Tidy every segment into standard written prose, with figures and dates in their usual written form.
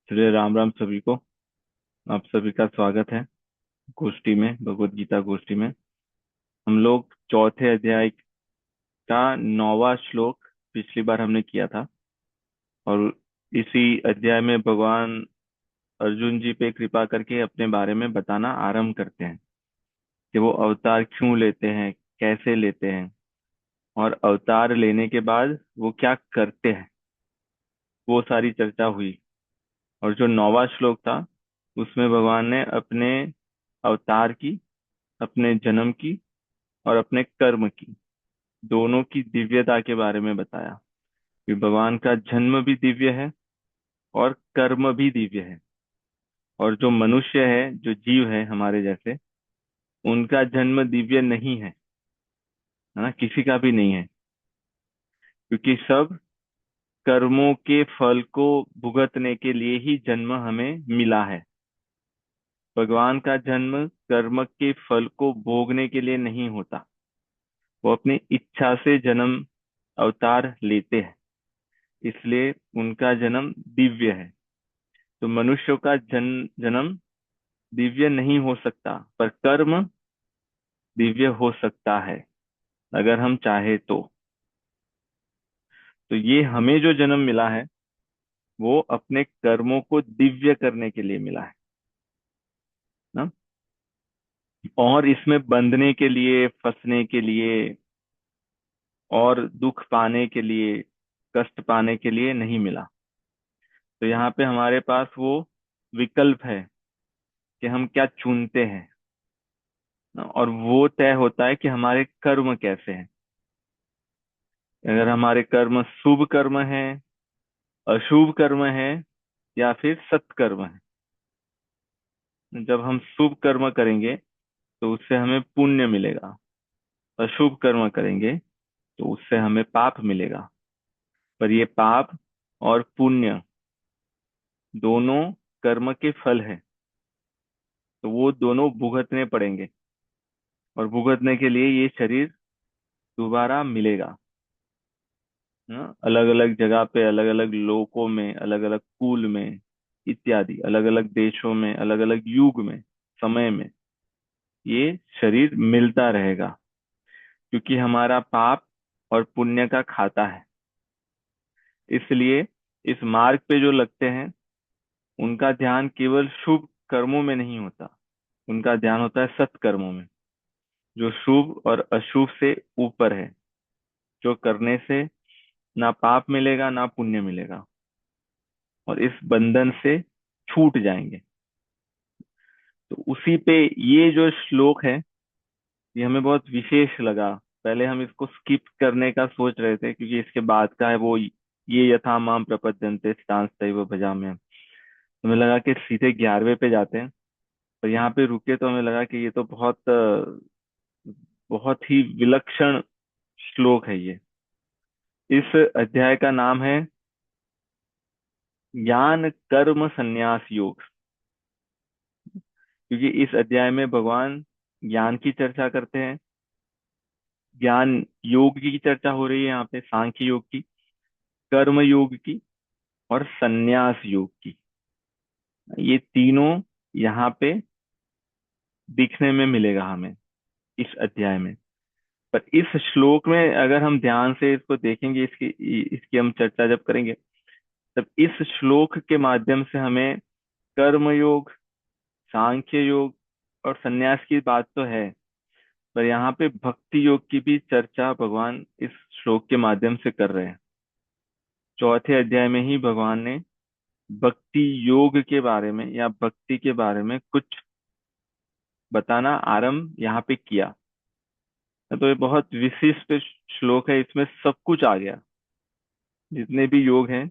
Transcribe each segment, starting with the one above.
श्री राम राम सभी को। आप सभी का स्वागत है गोष्ठी में, भगवत गीता गोष्ठी में। हम लोग चौथे अध्याय का 9वां श्लोक पिछली बार हमने किया था। और इसी अध्याय में भगवान अर्जुन जी पे कृपा करके अपने बारे में बताना आरंभ करते हैं कि वो अवतार क्यों लेते हैं, कैसे लेते हैं, और अवतार लेने के बाद वो क्या करते हैं। वो सारी चर्चा हुई। और जो 9वां श्लोक था उसमें भगवान ने अपने अवतार की, अपने जन्म की और अपने कर्म की, दोनों की दिव्यता के बारे में बताया कि भगवान का जन्म भी दिव्य है और कर्म भी दिव्य है। और जो मनुष्य है, जो जीव है हमारे जैसे, उनका जन्म दिव्य नहीं है ना, किसी का भी नहीं है। क्योंकि सब कर्मों के फल को भुगतने के लिए ही जन्म हमें मिला है। भगवान का जन्म कर्म के फल को भोगने के लिए नहीं होता। वो अपनी इच्छा से जन्म, अवतार लेते हैं, इसलिए उनका जन्म दिव्य है। तो मनुष्यों का जन्म दिव्य नहीं हो सकता, पर कर्म दिव्य हो सकता है अगर हम चाहे तो। तो ये हमें जो जन्म मिला है वो अपने कर्मों को दिव्य करने के लिए मिला है ना। और इसमें बंधने के लिए, फंसने के लिए और दुख पाने के लिए, कष्ट पाने के लिए नहीं मिला। तो यहाँ पे हमारे पास वो विकल्प है कि हम क्या चुनते हैं ना, और वो तय होता है कि हमारे कर्म कैसे हैं। अगर हमारे कर्म शुभ कर्म है, अशुभ कर्म है, या फिर सत्कर्म है। जब हम शुभ कर्म करेंगे तो उससे हमें पुण्य मिलेगा, अशुभ कर्म करेंगे तो उससे हमें पाप मिलेगा। पर ये पाप और पुण्य दोनों कर्म के फल हैं, तो वो दोनों भुगतने पड़ेंगे। और भुगतने के लिए ये शरीर दोबारा मिलेगा ना, अलग अलग जगह पे, अलग अलग लोकों में, अलग अलग कुल में इत्यादि, अलग अलग देशों में, अलग अलग युग में, समय में ये शरीर मिलता रहेगा। क्योंकि हमारा पाप और पुण्य का खाता है, इसलिए इस मार्ग पे जो लगते हैं उनका ध्यान केवल शुभ कर्मों में नहीं होता, उनका ध्यान होता है सत्कर्मों में, जो शुभ और अशुभ से ऊपर है, जो करने से ना पाप मिलेगा ना पुण्य मिलेगा, और इस बंधन से छूट जाएंगे। तो उसी पे ये जो श्लोक है ये हमें बहुत विशेष लगा। पहले हम इसको स्किप करने का सोच रहे थे क्योंकि इसके बाद का है वो, ये यथा माम प्रपद्यन्ते तांस्तैव भजाम्यहम्। हमें लगा कि सीधे 11वें पे जाते हैं, पर यहाँ पे रुके तो हमें लगा कि ये तो बहुत ही विलक्षण श्लोक है ये। इस अध्याय का नाम है ज्ञान कर्म संन्यास योग। क्योंकि इस अध्याय में भगवान ज्ञान की चर्चा करते हैं, ज्ञान योग की चर्चा हो रही है यहाँ पे, सांख्य योग की, कर्म योग की और संन्यास योग की। ये तीनों यहाँ पे दिखने में मिलेगा हमें इस अध्याय में। पर इस श्लोक में अगर हम ध्यान से इसको देखेंगे, इसकी इसकी हम चर्चा जब करेंगे, तब इस श्लोक के माध्यम से हमें कर्म योग, सांख्य योग और संन्यास की बात तो है, पर यहाँ पे भक्ति योग की भी चर्चा भगवान इस श्लोक के माध्यम से कर रहे हैं। चौथे अध्याय में ही भगवान ने भक्ति योग के बारे में या भक्ति के बारे में कुछ बताना आरंभ यहाँ पे किया। तो ये बहुत विशिष्ट श्लोक है, इसमें सब कुछ आ गया, जितने भी योग हैं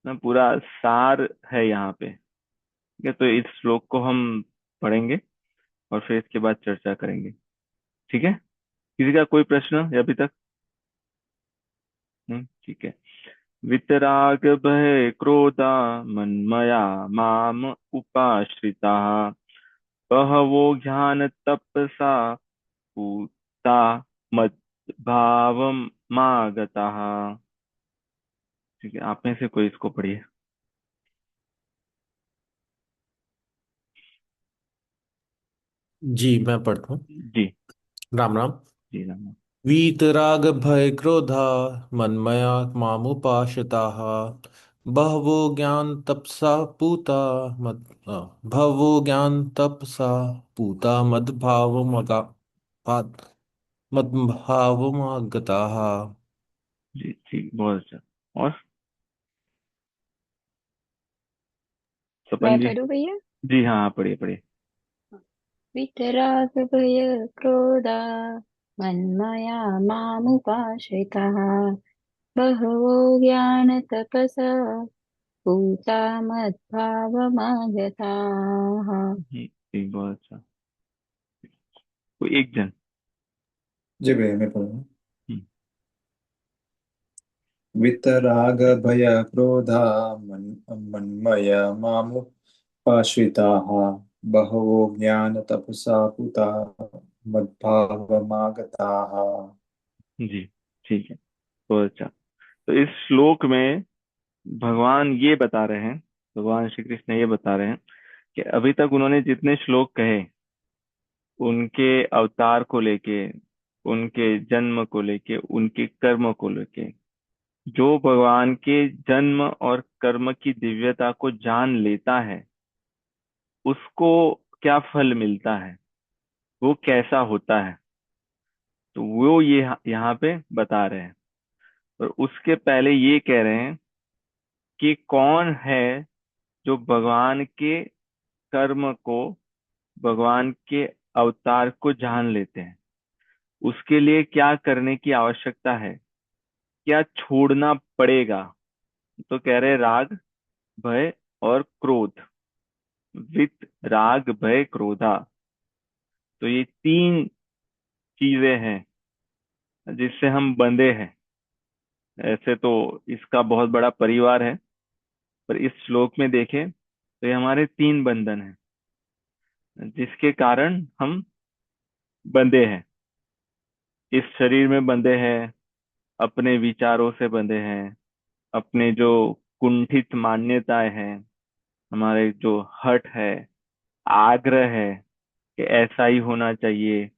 ना, पूरा सार है यहाँ पे। ठीक है, तो इस श्लोक को हम पढ़ेंगे और फिर इसके बाद चर्चा करेंगे। ठीक है, किसी का कोई प्रश्न है अभी तक? ठीक है। वितराग भय क्रोधा मन्मया माम उपाश्रिता, बहवो ज्ञान तपसा पूता मद भावम मागता। ठीक है, आप में से कोई इसको पढ़िए। जी मैं पढ़ता हूँ। जी। राम राम। जी राम। वीतराग भय क्रोधा मन्मया मामुपाश्रिताः बहवो ज्ञान तपसा पूता मद बहवो ज्ञान तपसा पूता मद्भावमागताः। जी ठीक, बहुत अच्छा। और मैं सपन जी। पढ़ूँ भैया। जी हाँ, आप पढ़िए पढ़िए। वितराग भय क्रोधा मन्मया मामुपाश्रिताः बहवो ज्ञान तपसा पूता मद्भावमागताः। ठीक, बहुत अच्छा। कोई एक जन। जी भैया मैं पढ़ूंगा। हम्म, वितराग भय क्रोधा मन्मय मामुपाश्रिताः बहवो ज्ञान तपसा पुता मद्भावमागताः। जी ठीक है, बहुत अच्छा। तो इस श्लोक में भगवान ये बता रहे हैं, भगवान श्री कृष्ण ये बता रहे हैं कि अभी तक उन्होंने जितने श्लोक कहे, उनके अवतार को लेके, उनके जन्म को लेके, उनके कर्म को लेके, जो भगवान के जन्म और कर्म की दिव्यता को जान लेता है, उसको क्या फल मिलता है, वो कैसा होता है, तो वो ये यहाँ पे बता रहे हैं। और उसके पहले ये कह रहे हैं कि कौन है जो भगवान के कर्म को, भगवान के अवतार को जान लेते हैं, उसके लिए क्या करने की आवश्यकता है, क्या छोड़ना पड़ेगा। तो कह रहे राग, भय और क्रोध। वित राग भय क्रोधा, तो ये तीन चीजें हैं जिससे हम बंधे हैं। ऐसे तो इसका बहुत बड़ा परिवार है, पर इस श्लोक में देखें तो ये हमारे तीन बंधन हैं जिसके कारण हम बंधे हैं। इस शरीर में बंधे हैं, अपने विचारों से बंधे हैं, अपने जो कुंठित मान्यताएं हैं, हमारे जो हठ है, आग्रह है कि ऐसा ही होना चाहिए,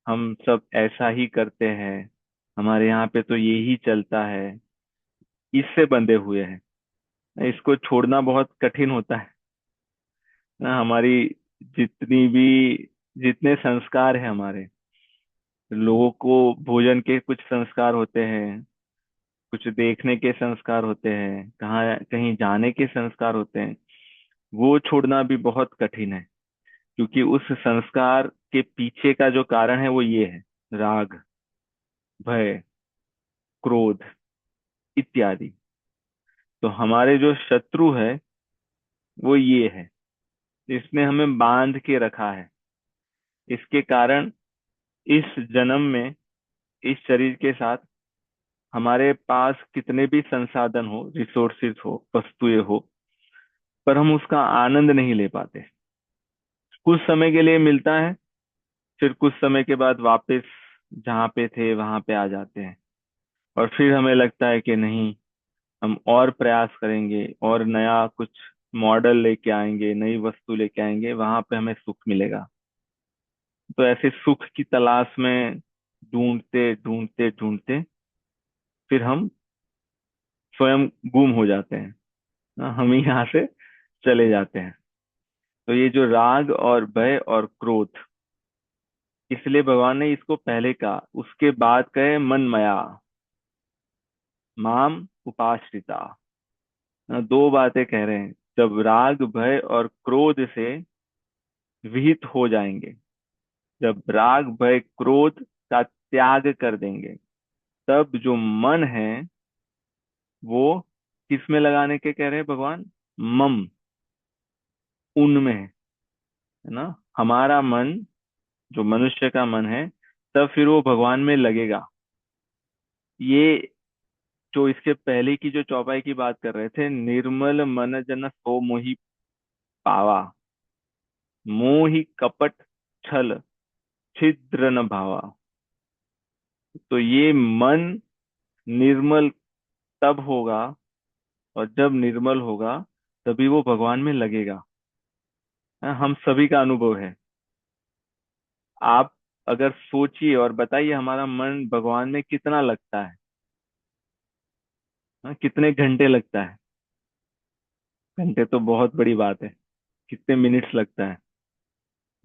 हम सब ऐसा ही करते हैं, हमारे यहाँ पे तो ये ही चलता है, इससे बंधे हुए हैं। इसको छोड़ना बहुत कठिन होता है ना। हमारी जितनी भी, जितने संस्कार है हमारे, लोगों को भोजन के कुछ संस्कार होते हैं, कुछ देखने के संस्कार होते हैं, कहाँ कहीं जाने के संस्कार होते हैं, वो छोड़ना भी बहुत कठिन है। क्योंकि उस संस्कार के पीछे का जो कारण है वो ये है, राग, भय, क्रोध इत्यादि। तो हमारे जो शत्रु है वो ये है, इसने हमें बांध के रखा है। इसके कारण इस जन्म में, इस शरीर के साथ, हमारे पास कितने भी संसाधन हो, रिसोर्सेज हो, वस्तुएं हो, पर हम उसका आनंद नहीं ले पाते। कुछ समय के लिए मिलता है, फिर कुछ समय के बाद वापस जहाँ पे थे वहां पे आ जाते हैं। और फिर हमें लगता है कि नहीं, हम और प्रयास करेंगे और नया कुछ मॉडल लेके आएंगे, नई वस्तु लेके आएंगे, वहां पे हमें सुख मिलेगा। तो ऐसे सुख की तलाश में ढूंढते ढूंढते ढूंढते फिर हम स्वयं गुम हो जाते हैं। हम ही यहाँ से चले जाते हैं। तो ये जो राग और भय और क्रोध, इसलिए भगवान ने इसको पहले कहा, उसके बाद कहे मन मया माम उपाश्रिता। दो बातें कह रहे हैं। जब राग भय और क्रोध से विहित हो जाएंगे, जब राग भय क्रोध का त्याग कर देंगे, तब जो मन है वो किस में लगाने के कह रहे हैं भगवान, मम, उनमें है ना। हमारा मन, जो मनुष्य का मन है, तब फिर वो भगवान में लगेगा। ये जो इसके पहले की जो चौपाई की बात कर रहे थे, निर्मल मन जन सो मोहि पावा, मोहि कपट छल छिद्र न भावा। तो ये मन निर्मल तब होगा, और जब निर्मल होगा तभी वो भगवान में लगेगा। हम सभी का अनुभव है आप अगर सोचिए और बताइए हमारा मन भगवान में कितना लगता है। हाँ, कितने घंटे लगता है। घंटे तो बहुत बड़ी बात है। कितने मिनट्स लगता है।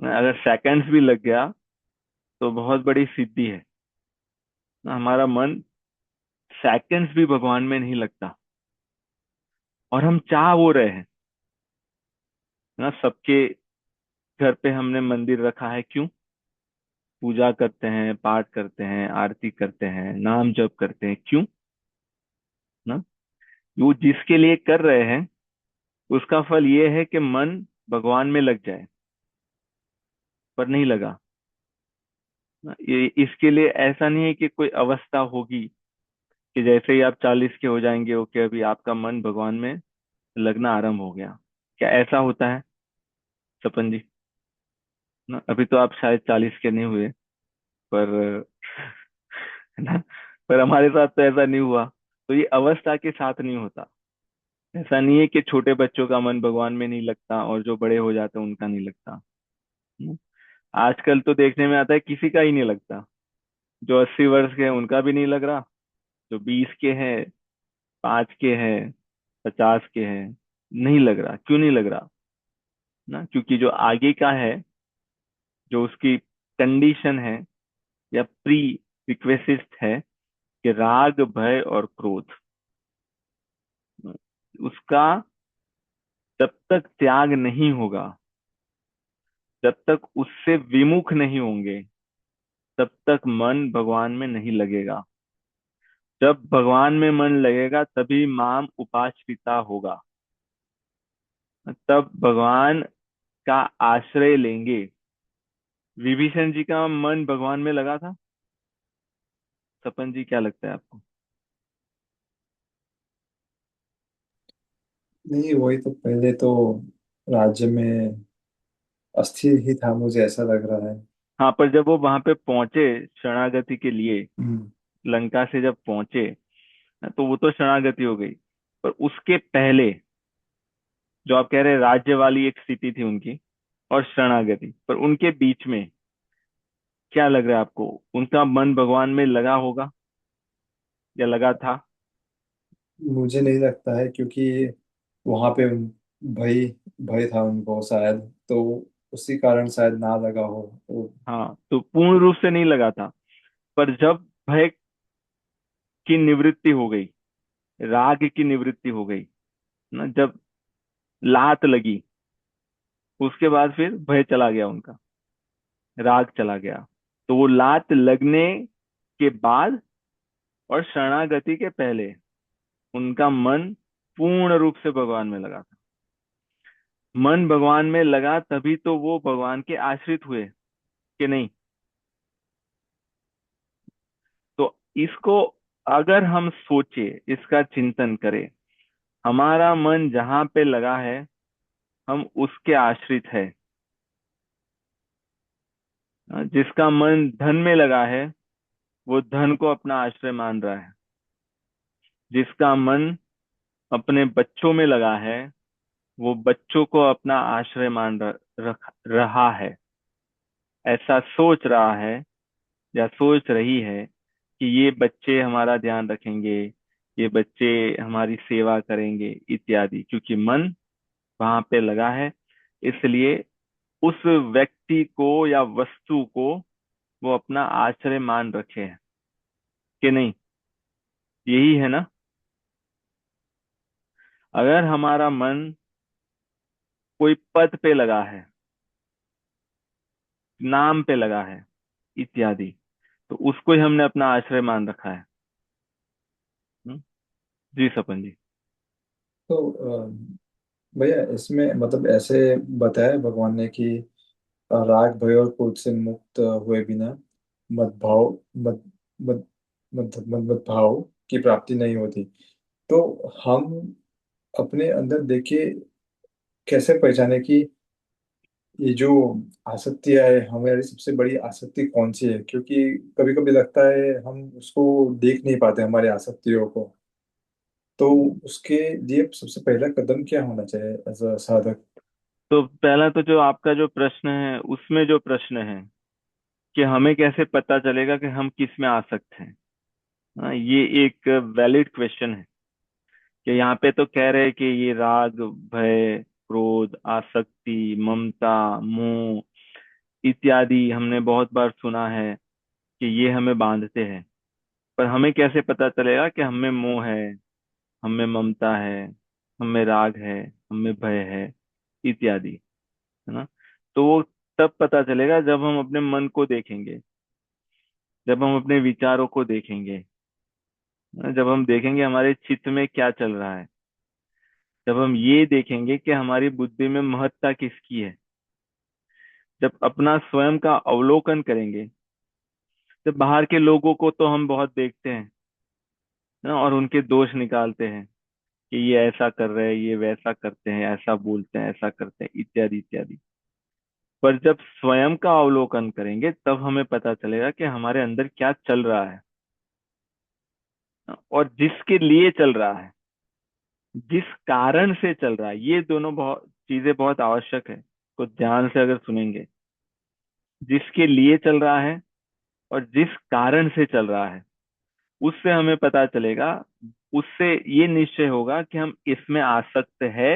अगर सेकंड्स भी लग गया तो बहुत बड़ी सिद्धि है। हमारा मन सेकंड्स भी भगवान में नहीं लगता, और हम चाह वो रहे हैं ना। सबके घर पे हमने मंदिर रखा है, क्यों? पूजा करते हैं, पाठ करते हैं, आरती करते हैं, नाम जप करते हैं, क्यों? ना, वो जिसके लिए कर रहे हैं उसका फल ये है कि मन भगवान में लग जाए, पर नहीं लगा ना। ये इसके लिए ऐसा नहीं है कि कोई अवस्था होगी कि जैसे ही आप 40 के हो जाएंगे, ओके अभी आपका मन भगवान में लगना आरंभ हो गया। क्या ऐसा होता है सपन जी? ना, अभी तो आप शायद 40 के नहीं हुए, पर है ना, पर हमारे साथ तो ऐसा नहीं हुआ। तो ये अवस्था के साथ नहीं होता। ऐसा नहीं है कि छोटे बच्चों का मन भगवान में नहीं लगता और जो बड़े हो जाते हैं उनका नहीं लगता। हम्म। आजकल तो देखने में आता है किसी का ही नहीं लगता। जो 80 वर्ष के हैं उनका भी नहीं लग रहा। जो 20 के हैं, 5 के हैं, 50 के हैं, नहीं लग रहा। क्यों नहीं लग रहा? ना, क्योंकि जो आगे का है, जो उसकी कंडीशन है या प्री रिक्वेस्ट है कि राग भय और क्रोध, उसका जब तक त्याग नहीं होगा, जब तक उससे विमुख नहीं होंगे, तब तक मन भगवान में नहीं लगेगा। जब भगवान में मन लगेगा तभी माम उपाश्रिता होगा। तब भगवान का आश्रय लेंगे। विभीषण जी का मन भगवान में लगा था? सपन जी क्या लगता है आपको? नहीं, वही तो पहले तो राज्य में अस्थिर ही था, मुझे ऐसा लग रहा है। हाँ, पर जब वो वहां पे पहुंचे शरणागति के लिए, हम्म। लंका से जब पहुंचे, तो वो तो शरणागति हो गई। पर उसके पहले जो आप कह रहे हैं राज्य वाली एक स्थिति थी उनकी, और शरणागति, पर उनके बीच में क्या लग रहा है आपको? उनका मन भगवान में लगा होगा या लगा था? मुझे नहीं लगता है, क्योंकि वहां पे भय भय था उनको शायद, तो उसी कारण शायद ना लगा हो वो। हाँ, तो पूर्ण रूप से नहीं लगा था। पर जब भय की निवृत्ति हो गई, राग की निवृत्ति हो गई ना, जब लात लगी, उसके बाद फिर भय चला गया उनका, राग चला गया। तो वो लात लगने के बाद और शरणागति के पहले उनका मन पूर्ण रूप से भगवान में लगा था। मन भगवान में लगा तभी तो वो भगवान के आश्रित हुए, कि नहीं? तो इसको अगर हम सोचे, इसका चिंतन करें, हमारा मन जहां पे लगा है हम उसके आश्रित है। जिसका मन धन में लगा है वो धन को अपना आश्रय मान रहा है। जिसका मन अपने बच्चों में लगा है वो बच्चों को अपना आश्रय मान रहा है। ऐसा सोच रहा है या सोच रही है कि ये बच्चे हमारा ध्यान रखेंगे, ये बच्चे हमारी सेवा करेंगे इत्यादि, क्योंकि मन वहां पे लगा है। इसलिए उस व्यक्ति को या वस्तु को वो अपना आश्रय मान रखे हैं, कि नहीं? यही है ना। अगर हमारा मन कोई पद पे लगा है, नाम पे लगा है इत्यादि, तो उसको ही हमने अपना आश्रय मान रखा है। हम्म? जी सपन जी। तो भैया, इसमें मतलब ऐसे बताया भगवान ने कि राग भय और क्रोध से मुक्त हुए बिना मद्भाव मद मद मद मद भाव की प्राप्ति नहीं होती। तो हम अपने अंदर देखिए, कैसे पहचाने कि ये जो आसक्ति है, हमारी सबसे बड़ी आसक्ति कौन सी है? क्योंकि कभी कभी लगता है हम उसको देख नहीं पाते, हमारी आसक्तियों को। तो उसके लिए सबसे पहला कदम क्या होना चाहिए एज अ साधक? तो पहला तो जो आपका जो प्रश्न है उसमें जो प्रश्न है कि हमें कैसे पता चलेगा कि हम किस में आसक्त हैं। हाँ, ये एक वैलिड क्वेश्चन है कि यहाँ पे तो कह रहे हैं कि ये राग, भय, क्रोध, आसक्ति, ममता, मोह इत्यादि हमने बहुत बार सुना है कि ये हमें बांधते हैं। पर हमें कैसे पता चलेगा कि हमें मोह है, हमें ममता है, हमें राग है, हमें भय है इत्यादि, है ना। तो वो तब पता चलेगा जब हम अपने मन को देखेंगे, जब हम अपने विचारों को देखेंगे, जब हम देखेंगे हमारे चित्त में क्या चल रहा है, जब हम ये देखेंगे कि हमारी बुद्धि में महत्ता किसकी है, जब अपना स्वयं का अवलोकन करेंगे। जब बाहर के लोगों को तो हम बहुत देखते हैं ना, और उनके दोष निकालते हैं कि ये ऐसा कर रहे हैं, ये वैसा करते हैं, ऐसा बोलते हैं, ऐसा करते हैं इत्यादि इत्यादि। पर जब स्वयं का अवलोकन करेंगे तब हमें पता चलेगा कि हमारे अंदर क्या चल रहा है, और जिसके लिए चल रहा है, जिस कारण से चल रहा है। ये दोनों बहुत चीजें बहुत आवश्यक है, को ध्यान से अगर सुनेंगे। जिसके लिए चल रहा है और जिस कारण से चल रहा है, उससे हमें पता चलेगा, उससे ये निश्चय होगा कि हम इसमें आसक्त है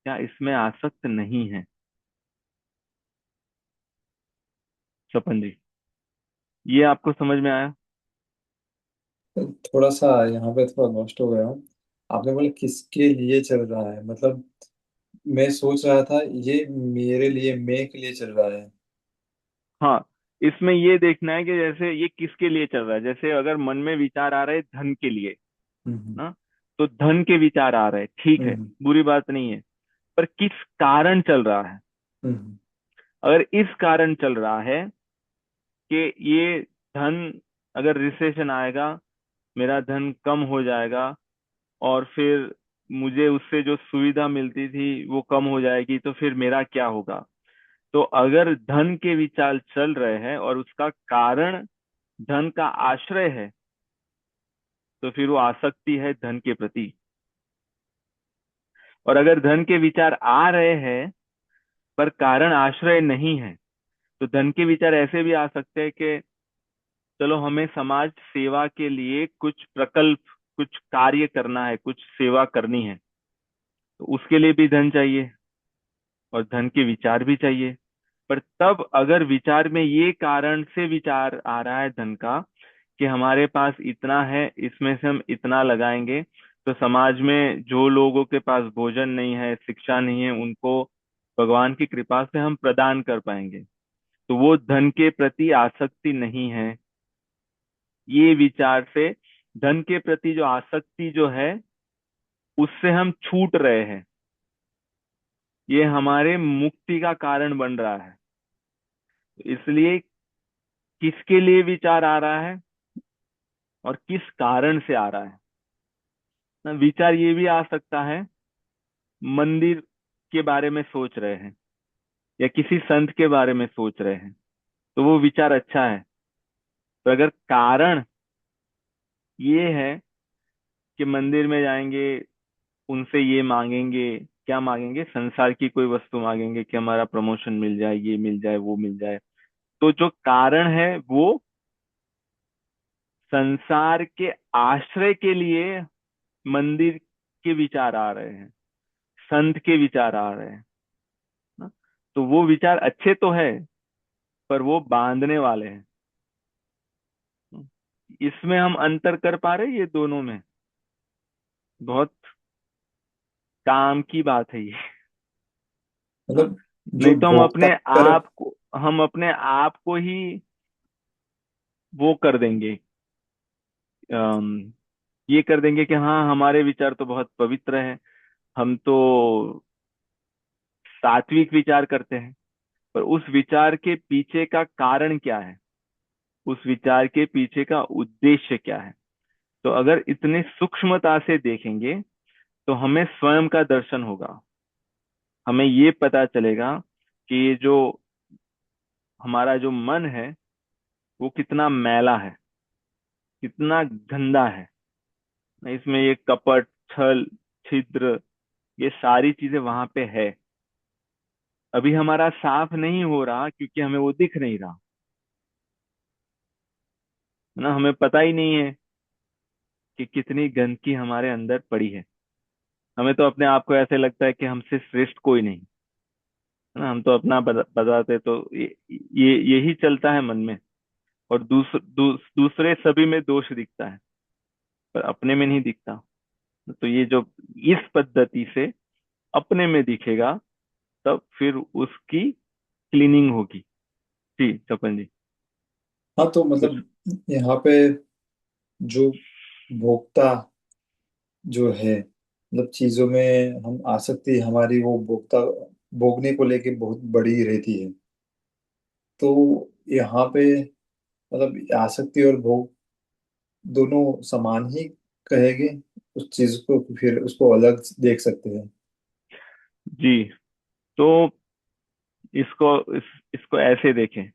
या इसमें आसक्त नहीं है। सपन जी, ये आपको समझ में आया? थोड़ा सा यहाँ पे थोड़ा नष्ट हो गया हूँ। आपने बोला किसके लिए चल रहा है, मतलब मैं सोच रहा था ये मेरे लिए, मैं के लिए चल रहा है। हाँ, इसमें ये देखना है कि जैसे ये किसके लिए चल रहा है। जैसे अगर मन में विचार आ रहे हैं धन के लिए, हम्म। ना, तो धन के विचार आ रहे हैं, ठीक है, हम्म। बुरी बात नहीं है। पर किस कारण चल रहा है? हम्म। अगर इस कारण चल रहा है कि ये धन, अगर रिसेशन आएगा, मेरा धन कम हो जाएगा, और फिर मुझे उससे जो सुविधा मिलती थी वो कम हो जाएगी, तो फिर मेरा क्या होगा। तो अगर धन के विचार चल रहे हैं और उसका कारण धन का आश्रय है, तो फिर वो आसक्ति है धन के प्रति। और अगर धन के विचार आ रहे हैं पर कारण आश्रय नहीं है, तो धन के विचार ऐसे भी आ सकते हैं कि चलो हमें समाज सेवा के लिए कुछ प्रकल्प, कुछ कार्य करना है, कुछ सेवा करनी है, तो उसके लिए भी धन चाहिए और धन के विचार भी चाहिए। पर तब अगर विचार में ये कारण से विचार आ रहा है धन का, कि हमारे पास इतना है, इसमें से हम इतना लगाएंगे तो समाज में जो लोगों के पास भोजन नहीं है, शिक्षा नहीं है, उनको भगवान की कृपा से हम प्रदान कर पाएंगे, तो वो धन के प्रति आसक्ति नहीं है। ये विचार से धन के प्रति जो आसक्ति जो है, उससे हम छूट रहे हैं। ये हमारे मुक्ति का कारण बन रहा है। इसलिए किसके लिए विचार आ रहा है और किस कारण से आ रहा है ना। विचार ये भी आ सकता है, मंदिर के बारे में सोच रहे हैं या किसी संत के बारे में सोच रहे हैं, तो वो विचार अच्छा है। तो अगर कारण ये है कि मंदिर में जाएंगे, उनसे ये मांगेंगे, क्या मांगेंगे, संसार की कोई वस्तु मांगेंगे कि हमारा प्रमोशन मिल जाए, ये मिल जाए, वो मिल जाए, तो जो कारण है वो संसार के आश्रय के लिए मंदिर के विचार आ रहे हैं, संत के विचार आ रहे हैं ना। तो वो विचार अच्छे तो है, पर वो बांधने वाले हैं। इसमें हम अंतर कर पा रहे हैं ये दोनों में? बहुत काम की बात है ये, ना। मतलब जो नहीं तो हम भोक्ता अपने कर। आप को, हम अपने आप को ही वो कर देंगे, अम, ये कर देंगे कि हाँ हमारे विचार तो बहुत पवित्र है, हम तो सात्विक विचार करते हैं। पर उस विचार के पीछे का कारण क्या है, उस विचार के पीछे का उद्देश्य क्या है? तो अगर इतने सूक्ष्मता से देखेंगे तो हमें स्वयं का दर्शन होगा। हमें ये पता चलेगा कि ये जो हमारा जो मन है वो कितना मैला है, कितना गंदा है। इसमें ये कपट, छल, छिद्र, ये सारी चीजें वहां पे है। अभी हमारा साफ नहीं हो रहा क्योंकि हमें वो दिख नहीं रहा, है ना। हमें पता ही नहीं है कि कितनी गंदगी हमारे अंदर पड़ी है। हमें तो अपने आप को ऐसे लगता है कि हमसे श्रेष्ठ कोई नहीं, है ना। हम तो अपना बताते, तो यही चलता है मन में। और दूसरे सभी में दोष दिखता है, पर अपने में नहीं दिखता। तो ये जो इस पद्धति से अपने में दिखेगा, तब फिर उसकी क्लीनिंग होगी। जी चपन जी। हाँ, तो कुछ। मतलब यहाँ पे जो भोक्ता जो है, मतलब चीजों में हम आसक्ति हमारी वो भोक्ता भोगने को लेके बहुत बड़ी रहती है। तो यहाँ पे मतलब आसक्ति और भोग दोनों समान ही कहेंगे, उस चीज को फिर उसको अलग देख सकते हैं। जी। तो इसको इसको ऐसे देखें।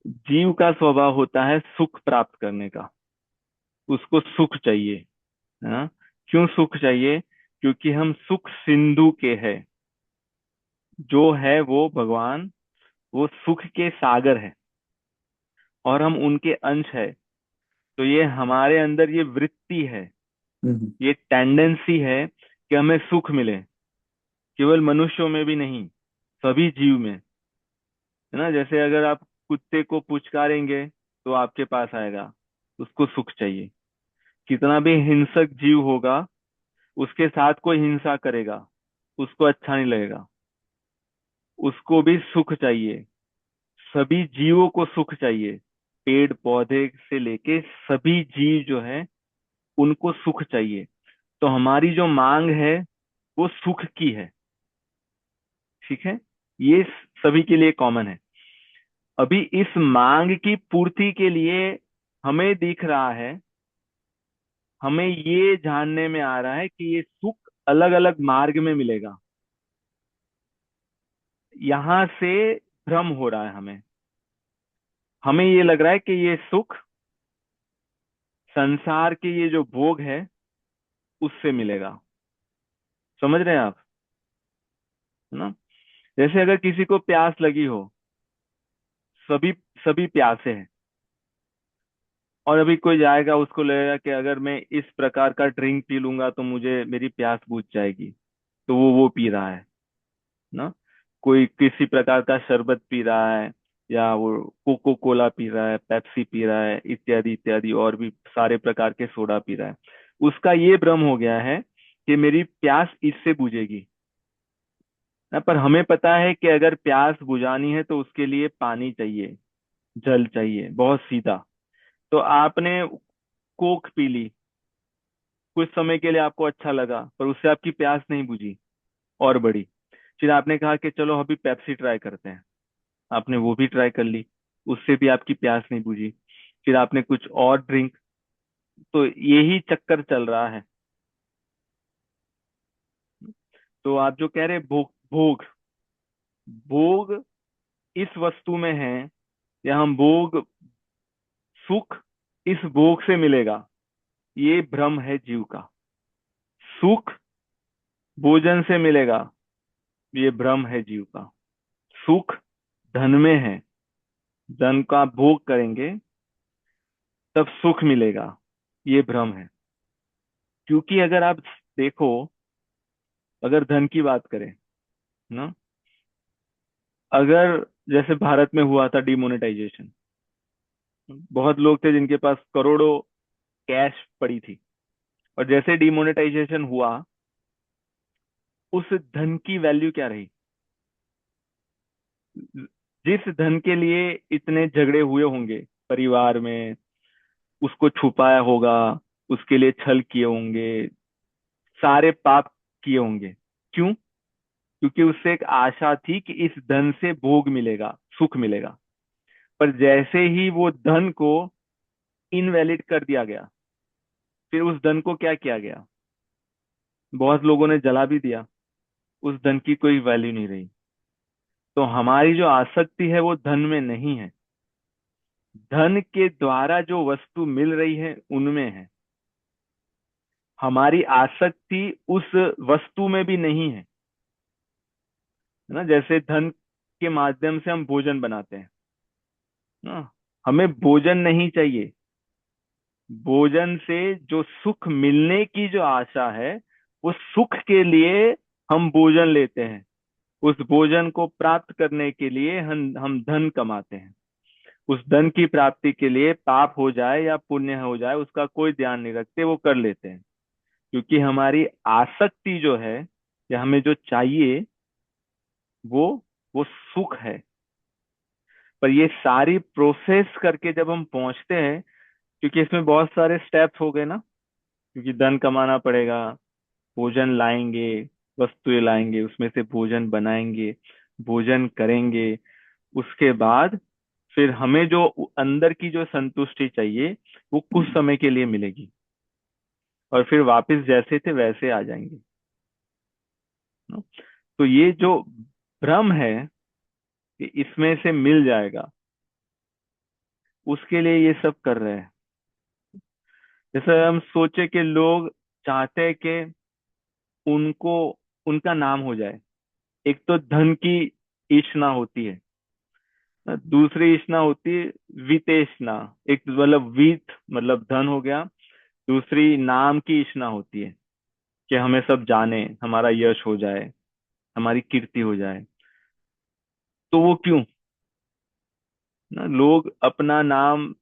जीव का स्वभाव होता है सुख प्राप्त करने का। उसको सुख चाहिए, है ना। क्यों सुख चाहिए? क्योंकि हम सुख सिंधु के हैं। जो है वो भगवान, वो सुख के सागर है, और हम उनके अंश है। तो ये हमारे अंदर ये वृत्ति है, हम्म। ये टेंडेंसी है कि हमें सुख मिले। केवल मनुष्यों में भी नहीं, सभी जीव में, है ना। जैसे अगर आप कुत्ते को पुचकारेंगे तो आपके पास आएगा, उसको सुख चाहिए। कितना भी हिंसक जीव होगा, उसके साथ कोई हिंसा करेगा, उसको अच्छा नहीं लगेगा, उसको भी सुख चाहिए। सभी जीवों को सुख चाहिए। पेड़ पौधे से लेके सभी जीव जो है, उनको सुख चाहिए। तो हमारी जो मांग है वो सुख की है। ठीक है, ये सभी के लिए कॉमन है। अभी इस मांग की पूर्ति के लिए हमें दिख रहा है, हमें ये जानने में आ रहा है कि ये सुख अलग अलग मार्ग में मिलेगा। यहां से भ्रम हो रहा है हमें। हमें ये लग रहा है कि ये सुख संसार के ये जो भोग है उससे मिलेगा। समझ रहे हैं आप, है ना। जैसे अगर किसी को प्यास लगी हो, सभी सभी प्यासे हैं, और अभी कोई जाएगा, उसको लगेगा कि अगर मैं इस प्रकार का ड्रिंक पी लूंगा तो मुझे मेरी प्यास बुझ जाएगी, तो वो पी रहा है ना। कोई किसी प्रकार का शरबत पी रहा है, या वो कोको कोला पी रहा है, पेप्सी पी रहा है, इत्यादि इत्यादि, और भी सारे प्रकार के सोडा पी रहा है। उसका ये भ्रम हो गया है कि मेरी प्यास इससे बुझेगी ना। पर हमें पता है कि अगर प्यास बुझानी है तो उसके लिए पानी चाहिए, जल चाहिए, बहुत सीधा। तो आपने कोक पी ली, कुछ समय के लिए आपको अच्छा लगा, पर उससे आपकी प्यास नहीं बुझी, और बढ़ी। फिर आपने कहा कि चलो अभी पेप्सी ट्राई करते हैं। आपने वो भी ट्राई कर ली, उससे भी आपकी प्यास नहीं बुझी। फिर आपने कुछ और ड्रिंक, तो यही चक्कर चल रहा है। तो आप जो कह रहे भोग भोग भोग इस वस्तु में है, या हम भोग सुख इस भोग से मिलेगा, ये भ्रम है जीव का। सुख भोजन से मिलेगा, ये भ्रम है जीव का। सुख धन में है, धन का भोग करेंगे तब सुख मिलेगा, ये भ्रम है। क्योंकि अगर आप देखो, अगर धन की बात करें ना, अगर जैसे भारत में हुआ था डिमोनेटाइजेशन, बहुत लोग थे जिनके पास करोड़ों कैश पड़ी थी, और जैसे डिमोनेटाइजेशन हुआ, उस धन की वैल्यू क्या रही? जिस धन के लिए इतने झगड़े हुए होंगे परिवार में, उसको छुपाया होगा, उसके लिए छल किए होंगे, सारे पाप किए होंगे। क्यों? क्योंकि उससे एक आशा थी कि इस धन से भोग मिलेगा, सुख मिलेगा। पर जैसे ही वो धन को इनवैलिड कर दिया गया, फिर उस धन को क्या किया गया? बहुत लोगों ने जला भी दिया। उस धन की कोई वैल्यू नहीं रही। तो हमारी जो आसक्ति है वो धन में नहीं है, धन के द्वारा जो वस्तु मिल रही है उनमें है। हमारी आसक्ति उस वस्तु में भी नहीं है ना। जैसे धन के माध्यम से हम भोजन बनाते हैं ना, हमें भोजन नहीं चाहिए, भोजन से जो सुख मिलने की जो आशा है, वो सुख के लिए हम भोजन लेते हैं। उस भोजन को प्राप्त करने के लिए हम धन कमाते हैं। उस धन की प्राप्ति के लिए पाप हो जाए या पुण्य हो जाए उसका कोई ध्यान नहीं रखते, वो कर लेते हैं। क्योंकि हमारी आसक्ति जो है, या हमें जो चाहिए, वो वो सुख है। पर ये सारी प्रोसेस करके जब हम पहुंचते हैं, क्योंकि इसमें बहुत सारे स्टेप्स हो गए ना, क्योंकि धन कमाना पड़ेगा, भोजन लाएंगे, वस्तुएं लाएंगे, उसमें से भोजन बनाएंगे, भोजन करेंगे, उसके बाद फिर हमें जो अंदर की जो संतुष्टि चाहिए वो कुछ समय के लिए मिलेगी, और फिर वापस जैसे थे वैसे आ जाएंगे। तो ये जो भ्रम है कि इसमें से मिल जाएगा, उसके लिए ये सब कर रहे हैं। जैसे हम सोचे कि लोग चाहते हैं कि उनको उनका नाम हो जाए। एक तो धन की इच्छा होती है, दूसरी इच्छा होती है वितेशना। एक मतलब वित मतलब धन हो गया, दूसरी नाम की इच्छा होती है कि हमें सब जाने, हमारा यश हो जाए, हमारी कीर्ति हो जाए। तो वो क्यों? ना, लोग अपना नाम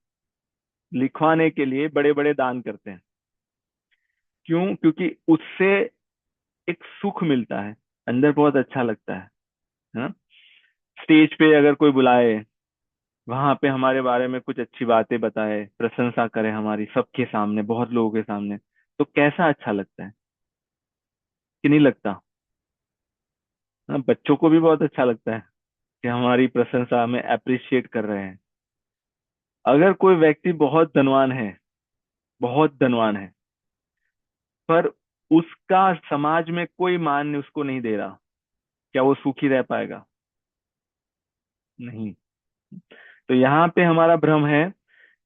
लिखवाने के लिए बड़े बड़े दान करते हैं। क्यों? क्योंकि उससे एक सुख मिलता है, अंदर बहुत अच्छा लगता है ना। स्टेज पे अगर कोई बुलाए, वहां पे हमारे बारे में कुछ अच्छी बातें बताए, प्रशंसा करे हमारी सबके सामने, बहुत लोगों के सामने, तो कैसा अच्छा लगता है कि नहीं लगता? हाँ, बच्चों को भी बहुत अच्छा लगता है कि हमारी प्रशंसा, हमें अप्रिशिएट कर रहे हैं। अगर कोई व्यक्ति बहुत धनवान है, बहुत धनवान है, पर उसका समाज में कोई मान उसको नहीं दे रहा, क्या वो सुखी रह पाएगा? नहीं। तो यहाँ पे हमारा भ्रम है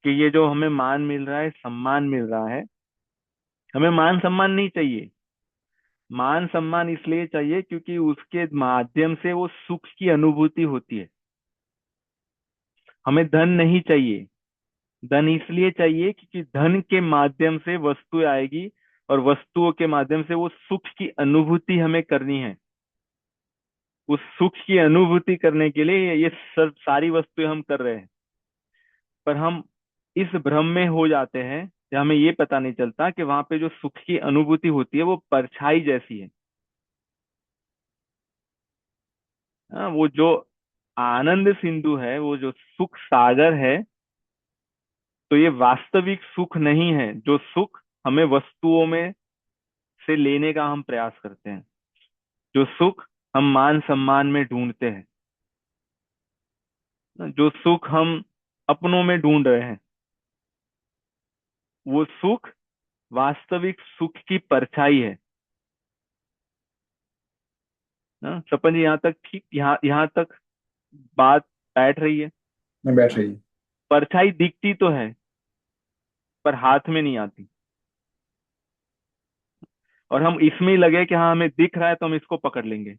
कि ये जो हमें मान मिल रहा है, सम्मान मिल रहा है, हमें मान सम्मान नहीं चाहिए। मान सम्मान इसलिए चाहिए क्योंकि उसके माध्यम से वो सुख की अनुभूति होती है। हमें धन नहीं चाहिए। धन इसलिए चाहिए क्योंकि धन के माध्यम से वस्तु आएगी, और वस्तुओं के माध्यम से वो सुख की अनुभूति हमें करनी है। उस सुख की अनुभूति करने के लिए ये सब सारी वस्तुएं हम कर रहे हैं। पर हम इस भ्रम में हो जाते हैं कि हमें ये पता नहीं चलता कि वहां पे जो सुख की अनुभूति होती है वो परछाई जैसी है। हाँ, वो जो आनंद सिंधु है, वो जो सुख सागर है, तो ये वास्तविक सुख नहीं है, जो सुख हमें वस्तुओं में से लेने का हम प्रयास करते हैं, जो सुख हम मान सम्मान में ढूंढते हैं, जो सुख हम अपनों में ढूंढ रहे हैं, वो सुख वास्तविक सुख की परछाई है ना। सपन जी, यहाँ तक ठीक, यहाँ तक बात बैठ रही है? मैं बैठ रही है। परछाई दिखती तो है, पर हाथ में नहीं आती। और हम इसमें ही लगे कि हाँ हमें दिख रहा है तो हम इसको पकड़ लेंगे,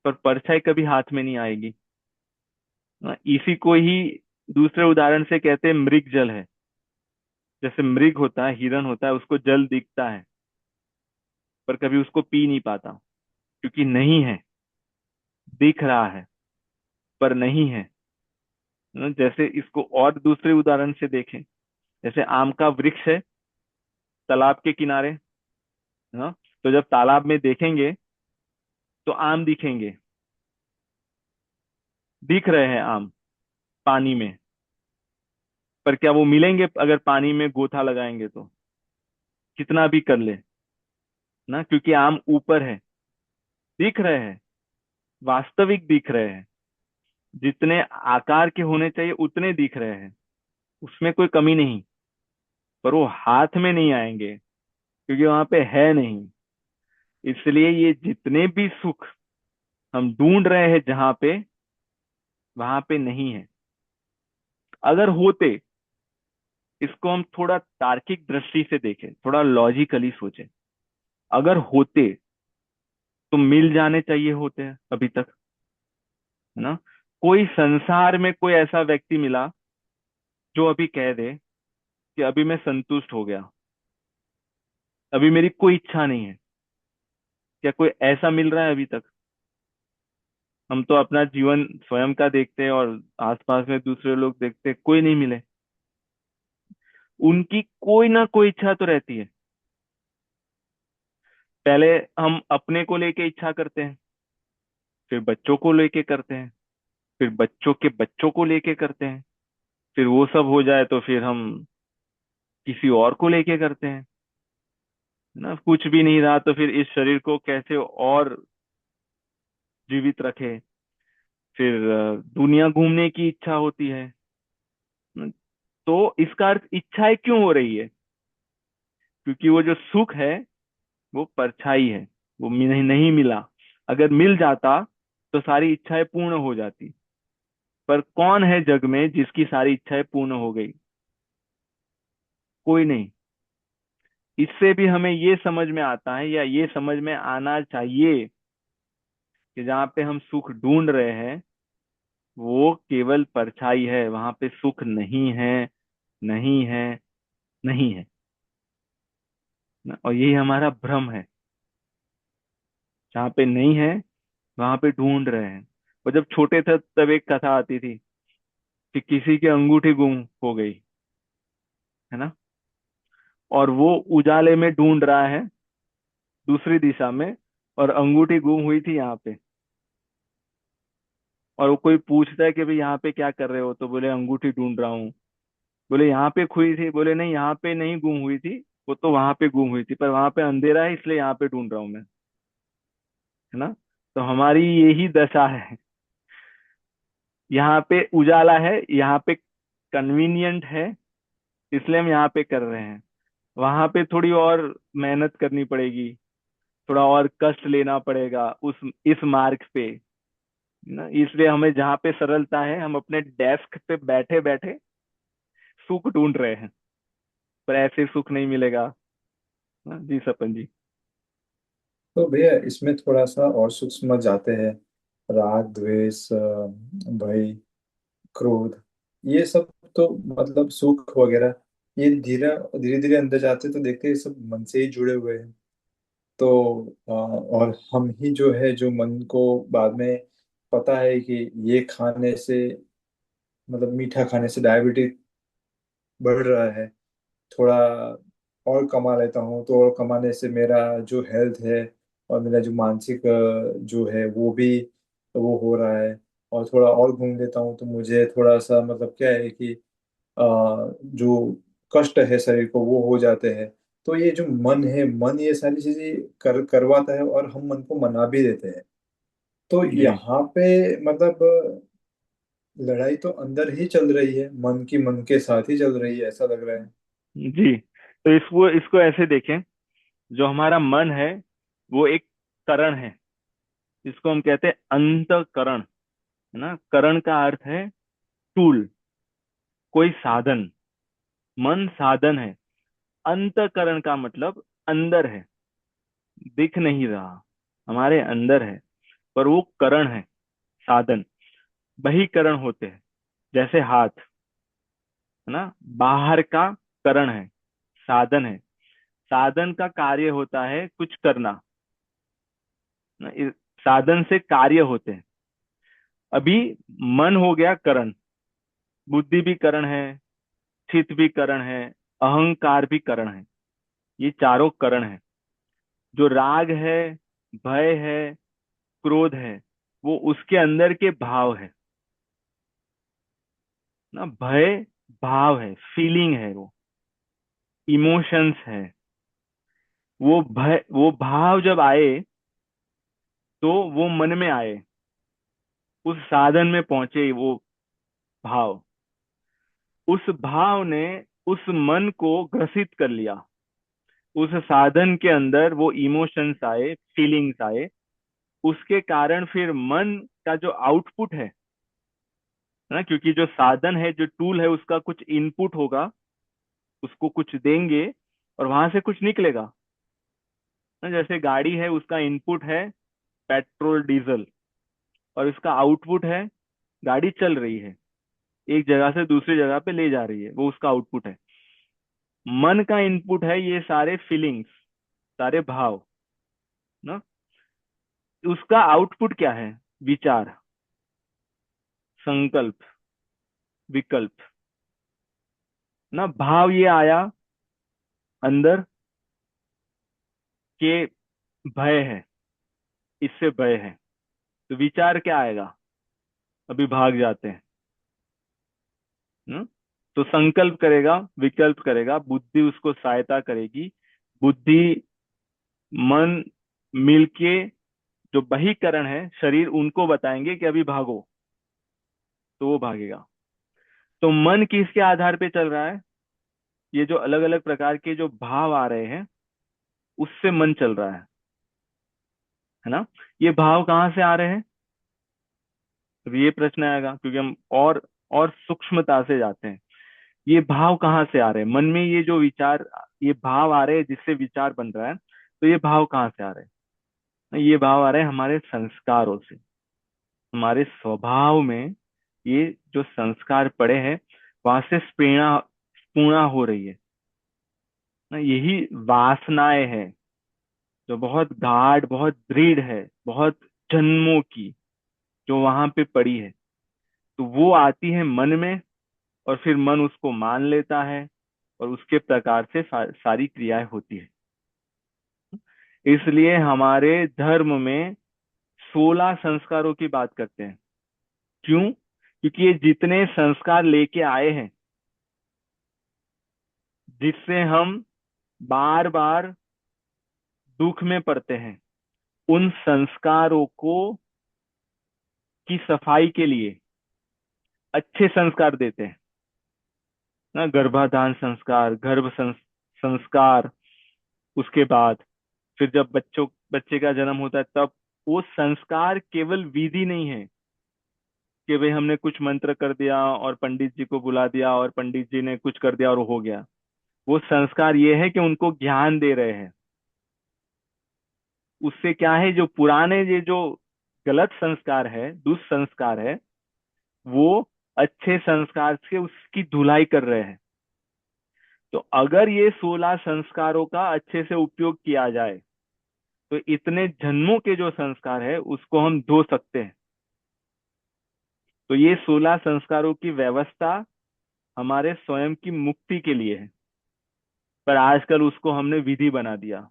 पर परछाई कभी हाथ में नहीं आएगी ना। इसी को ही दूसरे उदाहरण से कहते हैं मृग जल है। जैसे मृग होता है, हिरन होता है, उसको जल दिखता है, पर कभी उसको पी नहीं पाता, क्योंकि नहीं है। दिख रहा है पर नहीं है ना। जैसे इसको और दूसरे उदाहरण से देखें, जैसे आम का वृक्ष है तालाब के किनारे, ना। तो जब तालाब में देखेंगे तो आम दिखेंगे, दिख रहे हैं आम पानी में, पर क्या वो मिलेंगे अगर पानी में गोथा लगाएंगे तो? कितना भी कर ले ना, क्योंकि आम ऊपर है, दिख रहे हैं, वास्तविक दिख रहे हैं, जितने आकार के होने चाहिए उतने दिख रहे हैं, उसमें कोई कमी नहीं। पर वो हाथ में नहीं आएंगे क्योंकि वहां पे है नहीं। इसलिए ये जितने भी सुख हम ढूंढ रहे हैं जहां पे, वहां पे नहीं है। अगर होते, इसको हम थोड़ा तार्किक दृष्टि से देखें, थोड़ा लॉजिकली सोचें, अगर होते तो मिल जाने चाहिए होते हैं अभी तक, है ना। कोई संसार में कोई ऐसा व्यक्ति मिला जो अभी कह दे कि अभी मैं संतुष्ट हो गया, अभी मेरी कोई इच्छा नहीं है। क्या कोई ऐसा मिल रहा है अभी तक? हम तो अपना जीवन स्वयं का देखते हैं और आसपास में दूसरे लोग देखते हैं, कोई नहीं मिले। उनकी कोई ना कोई इच्छा तो रहती है। पहले हम अपने को लेके इच्छा करते हैं, फिर बच्चों को लेके करते हैं, फिर बच्चों के बच्चों को लेके करते हैं, फिर वो सब हो जाए तो फिर हम किसी और को लेके करते हैं। ना कुछ भी नहीं रहा तो फिर इस शरीर को कैसे और जीवित रखे। फिर दुनिया घूमने की इच्छा होती है। तो इसका अर्थ इच्छाएं क्यों हो रही है? क्योंकि वो जो सुख है वो परछाई है, वो नहीं नहीं मिला। अगर मिल जाता तो सारी इच्छाएं पूर्ण हो जाती। पर कौन है जग में जिसकी सारी इच्छाएं पूर्ण हो गई? कोई नहीं। इससे भी हमें ये समझ में आता है, या ये समझ में आना चाहिए, कि जहाँ पे हम सुख ढूंढ रहे हैं वो केवल परछाई है, वहां पे सुख नहीं है, नहीं है, नहीं है ना। और यही हमारा भ्रम है। जहाँ पे नहीं है वहां पे ढूंढ रहे हैं। और जब छोटे थे तब एक कथा आती थी कि किसी की अंगूठी गुम हो गई, है ना, और वो उजाले में ढूंढ रहा है दूसरी दिशा में, और अंगूठी गुम हुई थी यहाँ पे। और वो कोई पूछता है कि भाई यहाँ पे क्या कर रहे हो, तो बोले अंगूठी ढूंढ रहा हूँ। बोले यहाँ पे खुई थी? बोले नहीं, यहाँ पे नहीं गुम हुई थी, वो तो वहां पे गुम हुई थी, पर वहां पे अंधेरा है इसलिए यहाँ पे ढूंढ रहा हूँ मैं, है ना। तो हमारी यही दशा है। यहाँ पे उजाला है, यहाँ पे कन्वीनियंट है, इसलिए हम यहाँ पे कर रहे हैं। वहां पे थोड़ी और मेहनत करनी पड़ेगी, थोड़ा और कष्ट लेना पड़ेगा उस इस मार्ग पे ना। इसलिए हमें जहाँ पे सरलता है हम अपने डेस्क पे बैठे बैठे सुख ढूंढ रहे हैं, पर ऐसे सुख नहीं मिलेगा ना। जी सपन जी। तो भैया इसमें थोड़ा सा और सूक्ष्म जाते हैं। राग, द्वेष, भय, क्रोध, ये सब तो मतलब सुख वगैरह, ये धीरे धीरे धीरे अंदर जाते तो देखते हैं ये सब मन से ही जुड़े हुए हैं। तो और हम ही जो है जो मन को बाद में पता है कि ये खाने से मतलब मीठा खाने से डायबिटीज बढ़ रहा है, थोड़ा और कमा लेता हूँ तो और कमाने से मेरा जो हेल्थ है और मेरा जो मानसिक जो है वो भी वो हो रहा है। और थोड़ा और घूम लेता हूँ तो मुझे थोड़ा सा मतलब क्या है कि जो कष्ट है शरीर को वो हो जाते हैं। तो ये जो मन है, मन ये सारी चीजें करवाता है और हम मन को मना भी देते हैं। तो जी यहाँ पे मतलब लड़ाई तो अंदर ही चल रही है, मन की मन के साथ ही चल रही है ऐसा लग रहा है। जी। तो इसको इसको ऐसे देखें, जो हमारा मन है वो एक करण है। इसको हम कहते हैं अंतःकरण, है ना। करण का अर्थ है टूल, कोई साधन। मन साधन है। अंतःकरण का मतलब अंदर है, दिख नहीं रहा, हमारे अंदर है, पर वो करण है, साधन। बहिकरण होते हैं, जैसे हाथ, है ना, बाहर का करण है, साधन है। साधन का कार्य होता है कुछ करना ना। साधन से कार्य होते हैं। अभी मन हो गया करण, बुद्धि भी करण है, चित्त भी करण है, अहंकार भी करण है। ये चारों करण है। जो राग है, भय है, क्रोध है, वो उसके अंदर के भाव है ना। भय भाव है, फीलिंग है, वो इमोशंस है। वो भय, वो भाव जब आए तो वो मन में आए, उस साधन में पहुंचे वो भाव। उस भाव ने उस मन को ग्रसित कर लिया। उस साधन के अंदर वो इमोशंस आए, फीलिंग्स आए। उसके कारण फिर मन का जो आउटपुट है ना, क्योंकि जो साधन है, जो टूल है, उसका कुछ इनपुट होगा, उसको कुछ देंगे और वहां से कुछ निकलेगा ना। जैसे गाड़ी है, उसका इनपुट है पेट्रोल डीजल, और इसका आउटपुट है गाड़ी चल रही है, एक जगह से दूसरी जगह पे ले जा रही है, वो उसका आउटपुट है। मन का इनपुट है ये सारे फीलिंग्स, सारे भाव ना। उसका आउटपुट क्या है? विचार, संकल्प, विकल्प ना। भाव ये आया अंदर के भय है, इससे भय है, तो विचार क्या आएगा? अभी भाग जाते हैं ना। तो संकल्प करेगा, विकल्प करेगा, बुद्धि उसको सहायता करेगी। बुद्धि, मन मिलके जो बहिकरण है शरीर, उनको बताएंगे कि अभी भागो, तो वो भागेगा। तो मन किसके आधार पे चल रहा है? ये जो अलग अलग प्रकार के जो भाव आ रहे हैं उससे मन चल रहा है ना। ये भाव कहाँ से आ रहे हैं? अब ये प्रश्न आएगा, क्योंकि हम और सूक्ष्मता से जाते हैं। ये भाव कहाँ से आ रहे हैं? मन में ये जो विचार, ये भाव आ रहे हैं जिससे विचार बन रहा है, तो ये भाव कहाँ से आ रहे हैं? ये भाव आ रहे हैं हमारे संस्कारों से। हमारे स्वभाव में ये जो संस्कार पड़े हैं, वहां से प्रेरणा पूर्णा हो रही है ना। यही वासनाएं हैं जो बहुत गाढ़, बहुत दृढ़ है, बहुत जन्मों की, जो वहां पे पड़ी है। तो वो आती है मन में, और फिर मन उसको मान लेता है, और उसके प्रकार से सारी क्रियाएं होती है। इसलिए हमारे धर्म में 16 संस्कारों की बात करते हैं। क्यों? क्योंकि ये जितने संस्कार लेके आए हैं, जिससे हम बार बार दुख में पड़ते हैं, उन संस्कारों को की सफाई के लिए अच्छे संस्कार देते हैं ना। गर्भाधान संस्कार, संस्कार, उसके बाद फिर जब बच्चे का जन्म होता है, तब वो संस्कार केवल विधि नहीं है कि भाई हमने कुछ मंत्र कर दिया और पंडित जी को बुला दिया और पंडित जी ने कुछ कर दिया और हो गया। वो संस्कार ये है कि उनको ज्ञान दे रहे हैं। उससे क्या है, जो पुराने ये जो गलत संस्कार है, दुष्संस्कार है, वो अच्छे संस्कार से उसकी धुलाई कर रहे हैं। तो अगर ये 16 संस्कारों का अच्छे से उपयोग किया जाए, तो इतने जन्मों के जो संस्कार है उसको हम धो सकते हैं। तो ये 16 संस्कारों की व्यवस्था हमारे स्वयं की मुक्ति के लिए है। पर आजकल उसको हमने विधि बना दिया,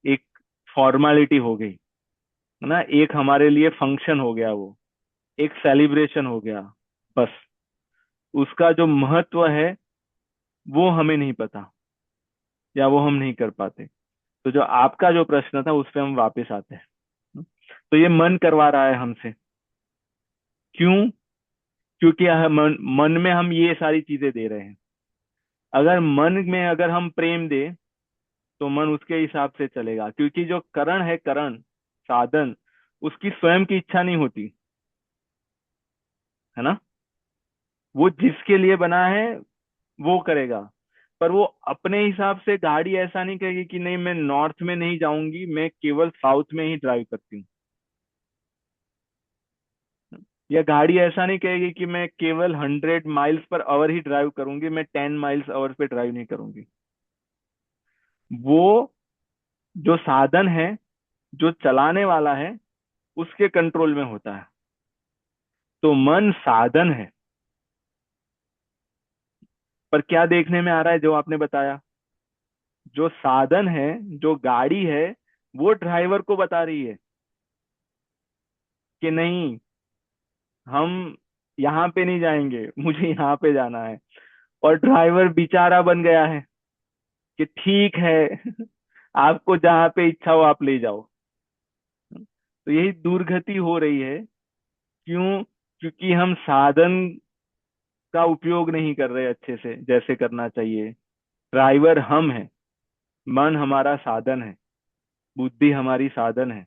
एक फॉर्मेलिटी हो गई है ना, एक हमारे लिए फंक्शन हो गया, वो एक सेलिब्रेशन हो गया। बस उसका जो महत्व है वो हमें नहीं पता, या वो हम नहीं कर पाते। तो जो आपका जो प्रश्न था उस पे हम वापस आते हैं। तो ये मन करवा रहा है हमसे। क्यों? क्योंकि मन में हम ये सारी चीजें दे रहे हैं। अगर मन में अगर हम प्रेम दे, तो मन उसके हिसाब से चलेगा, क्योंकि जो करण है, करण साधन, उसकी स्वयं की इच्छा नहीं होती है ना। वो जिसके लिए बना है वो करेगा। पर वो अपने हिसाब से गाड़ी ऐसा नहीं कहेगी कि नहीं मैं नॉर्थ में नहीं जाऊंगी, मैं केवल साउथ में ही ड्राइव करती हूँ। या गाड़ी ऐसा नहीं कहेगी कि मैं केवल 100 माइल्स पर आवर ही ड्राइव करूंगी, मैं 10 माइल्स आवर पे ड्राइव नहीं करूंगी। वो जो साधन है, जो चलाने वाला है, उसके कंट्रोल में होता है। तो मन साधन है। पर क्या देखने में आ रहा है, जो आपने बताया, जो साधन है, जो गाड़ी है, वो ड्राइवर को बता रही है कि नहीं, हम यहाँ पे नहीं जाएंगे, मुझे यहाँ पे जाना है। और ड्राइवर बेचारा बन गया है कि ठीक है आपको जहाँ पे इच्छा हो आप ले जाओ। तो यही दुर्गति हो रही है। क्यों? क्योंकि हम साधन का उपयोग नहीं कर रहे अच्छे से, जैसे करना चाहिए। ड्राइवर हम हैं, मन हमारा साधन है, बुद्धि हमारी साधन है।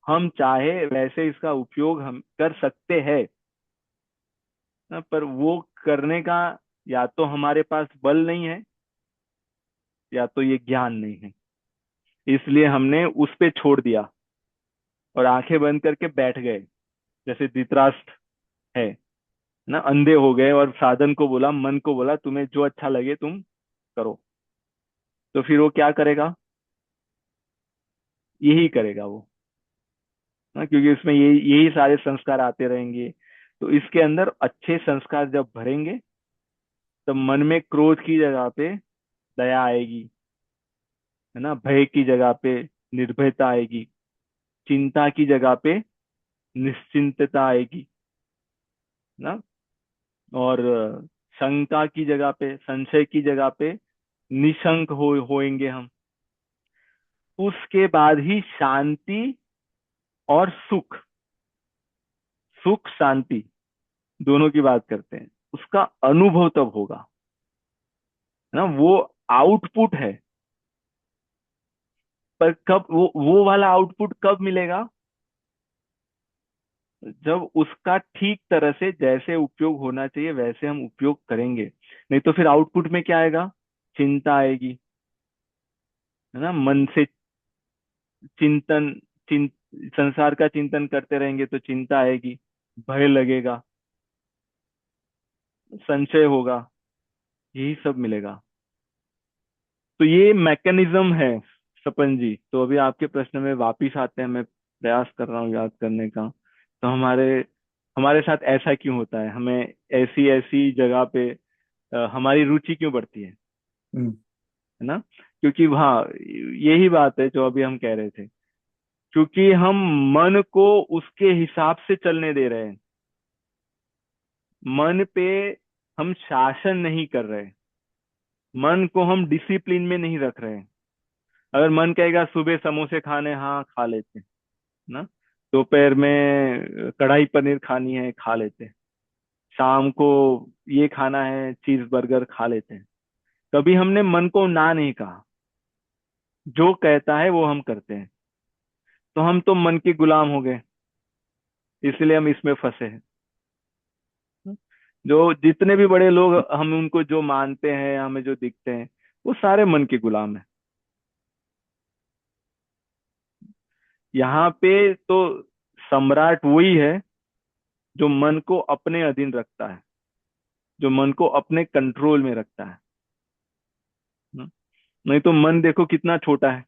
हम चाहे वैसे इसका उपयोग हम कर सकते हैं ना, पर वो करने का या तो हमारे पास बल नहीं है, या तो ये ज्ञान नहीं है। इसलिए हमने उस पे छोड़ दिया और आंखें बंद करके बैठ गए, जैसे धृतराष्ट्र है ना, अंधे हो गए और साधन को बोला, मन को बोला तुम्हें जो अच्छा लगे तुम करो। तो फिर वो क्या करेगा? यही करेगा वो। हाँ, क्योंकि उसमें यही यही सारे संस्कार आते रहेंगे। तो इसके अंदर अच्छे संस्कार जब भरेंगे, तब मन में क्रोध की जगह पे दया आएगी, है ना, भय की जगह पे निर्भयता आएगी, चिंता की जगह पे निश्चिंतता आएगी ना, और शंका की जगह पे, संशय की जगह पे निशंक होएंगे हम। उसके बाद ही शांति और सुख, सुख शांति दोनों की बात करते हैं, उसका अनुभव तब होगा, है ना। वो आउटपुट है, पर कब वो वाला आउटपुट कब मिलेगा? जब उसका ठीक तरह से जैसे उपयोग होना चाहिए वैसे हम उपयोग करेंगे। नहीं तो फिर आउटपुट में क्या आएगा? चिंता आएगी, है ना। मन से चिंतन, चिं संसार का चिंतन करते रहेंगे तो चिंता आएगी, भय लगेगा, संशय होगा, यही सब मिलेगा। तो ये मैकेनिज्म है सपन जी। तो अभी आपके प्रश्न में वापिस आते हैं, मैं प्रयास कर रहा हूँ याद करने का। तो हमारे हमारे साथ ऐसा क्यों होता है? हमें ऐसी ऐसी जगह पे हमारी रुचि क्यों बढ़ती हम्म। है ना? क्योंकि हाँ, यही बात है जो अभी हम कह रहे थे। क्योंकि हम मन को उसके हिसाब से चलने दे रहे हैं, मन पे हम शासन नहीं कर रहे, मन को हम डिसिप्लिन में नहीं रख रहे। अगर मन कहेगा सुबह समोसे खाने, हाँ खा लेते हैं ना, दोपहर में कढ़ाई पनीर खानी है, खा लेते हैं, शाम को ये खाना है, चीज बर्गर खा लेते हैं। कभी हमने मन को ना नहीं कहा, जो कहता है वो हम करते हैं। तो हम तो मन के गुलाम हो गए, इसलिए हम इसमें फंसे हैं। जो जितने भी बड़े लोग, हम उनको जो मानते हैं, हमें जो दिखते हैं, वो सारे मन के गुलाम हैं। यहाँ पे तो सम्राट वही है जो मन को अपने अधीन रखता है, जो मन को अपने कंट्रोल में रखता है। हम्म। नहीं तो मन देखो कितना छोटा है,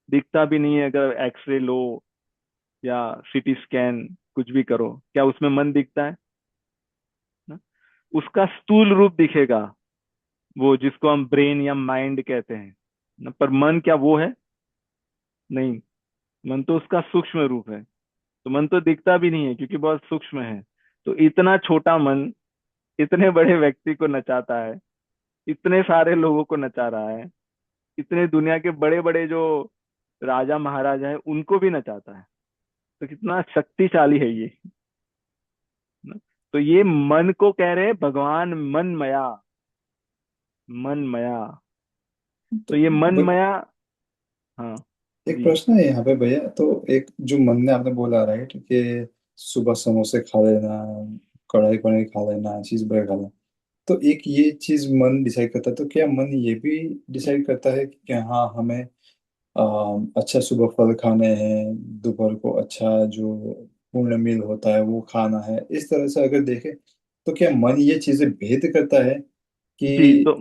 दिखता भी नहीं है। अगर एक्सरे लो या सीटी स्कैन कुछ भी करो, क्या उसमें मन दिखता है? ना? उसका स्थूल रूप दिखेगा, वो जिसको हम ब्रेन या माइंड कहते हैं ना, पर मन क्या वो है? नहीं, मन तो उसका सूक्ष्म रूप है। तो मन तो दिखता भी नहीं है क्योंकि बहुत सूक्ष्म है। तो इतना छोटा मन इतने बड़े व्यक्ति को नचाता है, इतने सारे लोगों को नचा रहा है, इतने दुनिया के बड़े बड़े जो राजा महाराजा है उनको भी नचाता है। तो कितना शक्तिशाली है ये ना? तो ये मन को कह रहे हैं भगवान मन मया, मन मया। तो तो ये मन मया। हाँ एक जी। प्रश्न है यहाँ पे भैया। तो एक जो मन ने आपने बोला राइट कि सुबह समोसे खा लेना, कढ़ाई पनीर खा लेना, चीज बर्गर खा लेना, तो एक ये चीज मन डिसाइड करता है, तो क्या मन ये भी डिसाइड करता है कि हाँ हमें अच्छा सुबह फल खाने हैं, दोपहर को अच्छा जो पूर्ण मील होता है वो खाना है? इस तरह से अगर देखें तो क्या मन ये चीजें भेद करता है जी कि तो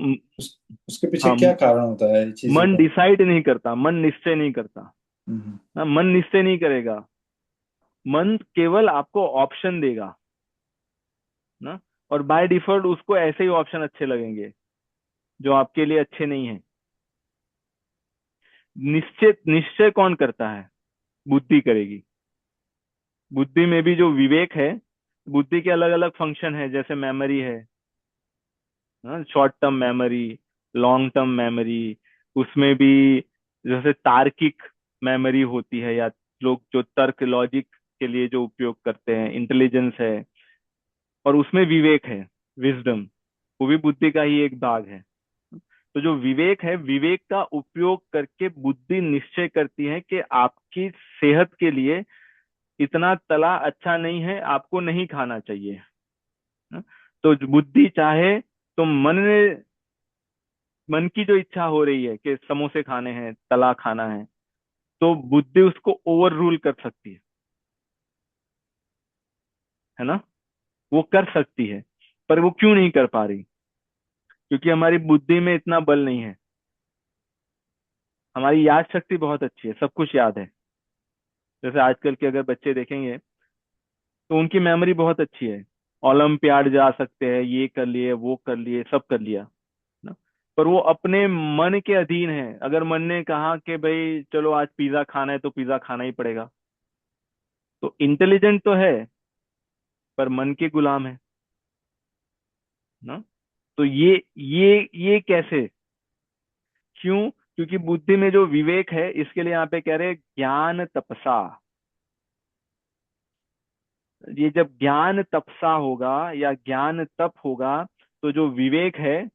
उसके पीछे हाँ, क्या कारण होता है चीजों मन का? डिसाइड नहीं करता, मन निश्चय नहीं करता। हम्म। हाँ, मन निश्चय नहीं करेगा। मन केवल आपको ऑप्शन देगा ना, और बाय डिफॉल्ट उसको ऐसे ही ऑप्शन अच्छे लगेंगे जो आपके लिए अच्छे नहीं है। निश्चय निश्चय कौन करता है? बुद्धि करेगी। बुद्धि में भी जो विवेक है, बुद्धि के अलग अलग फंक्शन है, जैसे मेमोरी है, short term memory, long term memory. उसमें भी जैसे तार्किक मेमोरी होती है, या लोग जो तर्क लॉजिक के लिए जो उपयोग करते हैं, इंटेलिजेंस है। और उसमें विवेक है, विजडम, वो भी बुद्धि का ही एक भाग है। तो जो विवेक है, विवेक का उपयोग करके बुद्धि निश्चय करती है कि आपकी सेहत के लिए इतना तला अच्छा नहीं है, आपको नहीं खाना चाहिए ना? तो बुद्धि चाहे तो मन की जो इच्छा हो रही है कि समोसे खाने हैं, तला खाना है, तो बुद्धि उसको ओवर रूल कर सकती है ना, वो कर सकती है। पर वो क्यों नहीं कर पा रही? क्योंकि हमारी बुद्धि में इतना बल नहीं है। हमारी याद शक्ति बहुत अच्छी है, सब कुछ याद है। जैसे आजकल के अगर बच्चे देखेंगे तो उनकी मेमोरी बहुत अच्छी है, ओलंपियाड जा सकते हैं, ये कर लिए वो कर लिए सब कर लिया ना। पर वो अपने मन के अधीन है, अगर मन ने कहा कि भाई चलो आज पिज्जा खाना है तो पिज्जा खाना ही पड़ेगा। तो इंटेलिजेंट तो है पर मन के गुलाम है ना। तो ये कैसे, क्यों? क्योंकि बुद्धि में जो विवेक है, इसके लिए यहाँ पे कह रहे हैं ज्ञान तपसा। ये जब ज्ञान तपसा होगा या ज्ञान तप होगा, तो जो विवेक है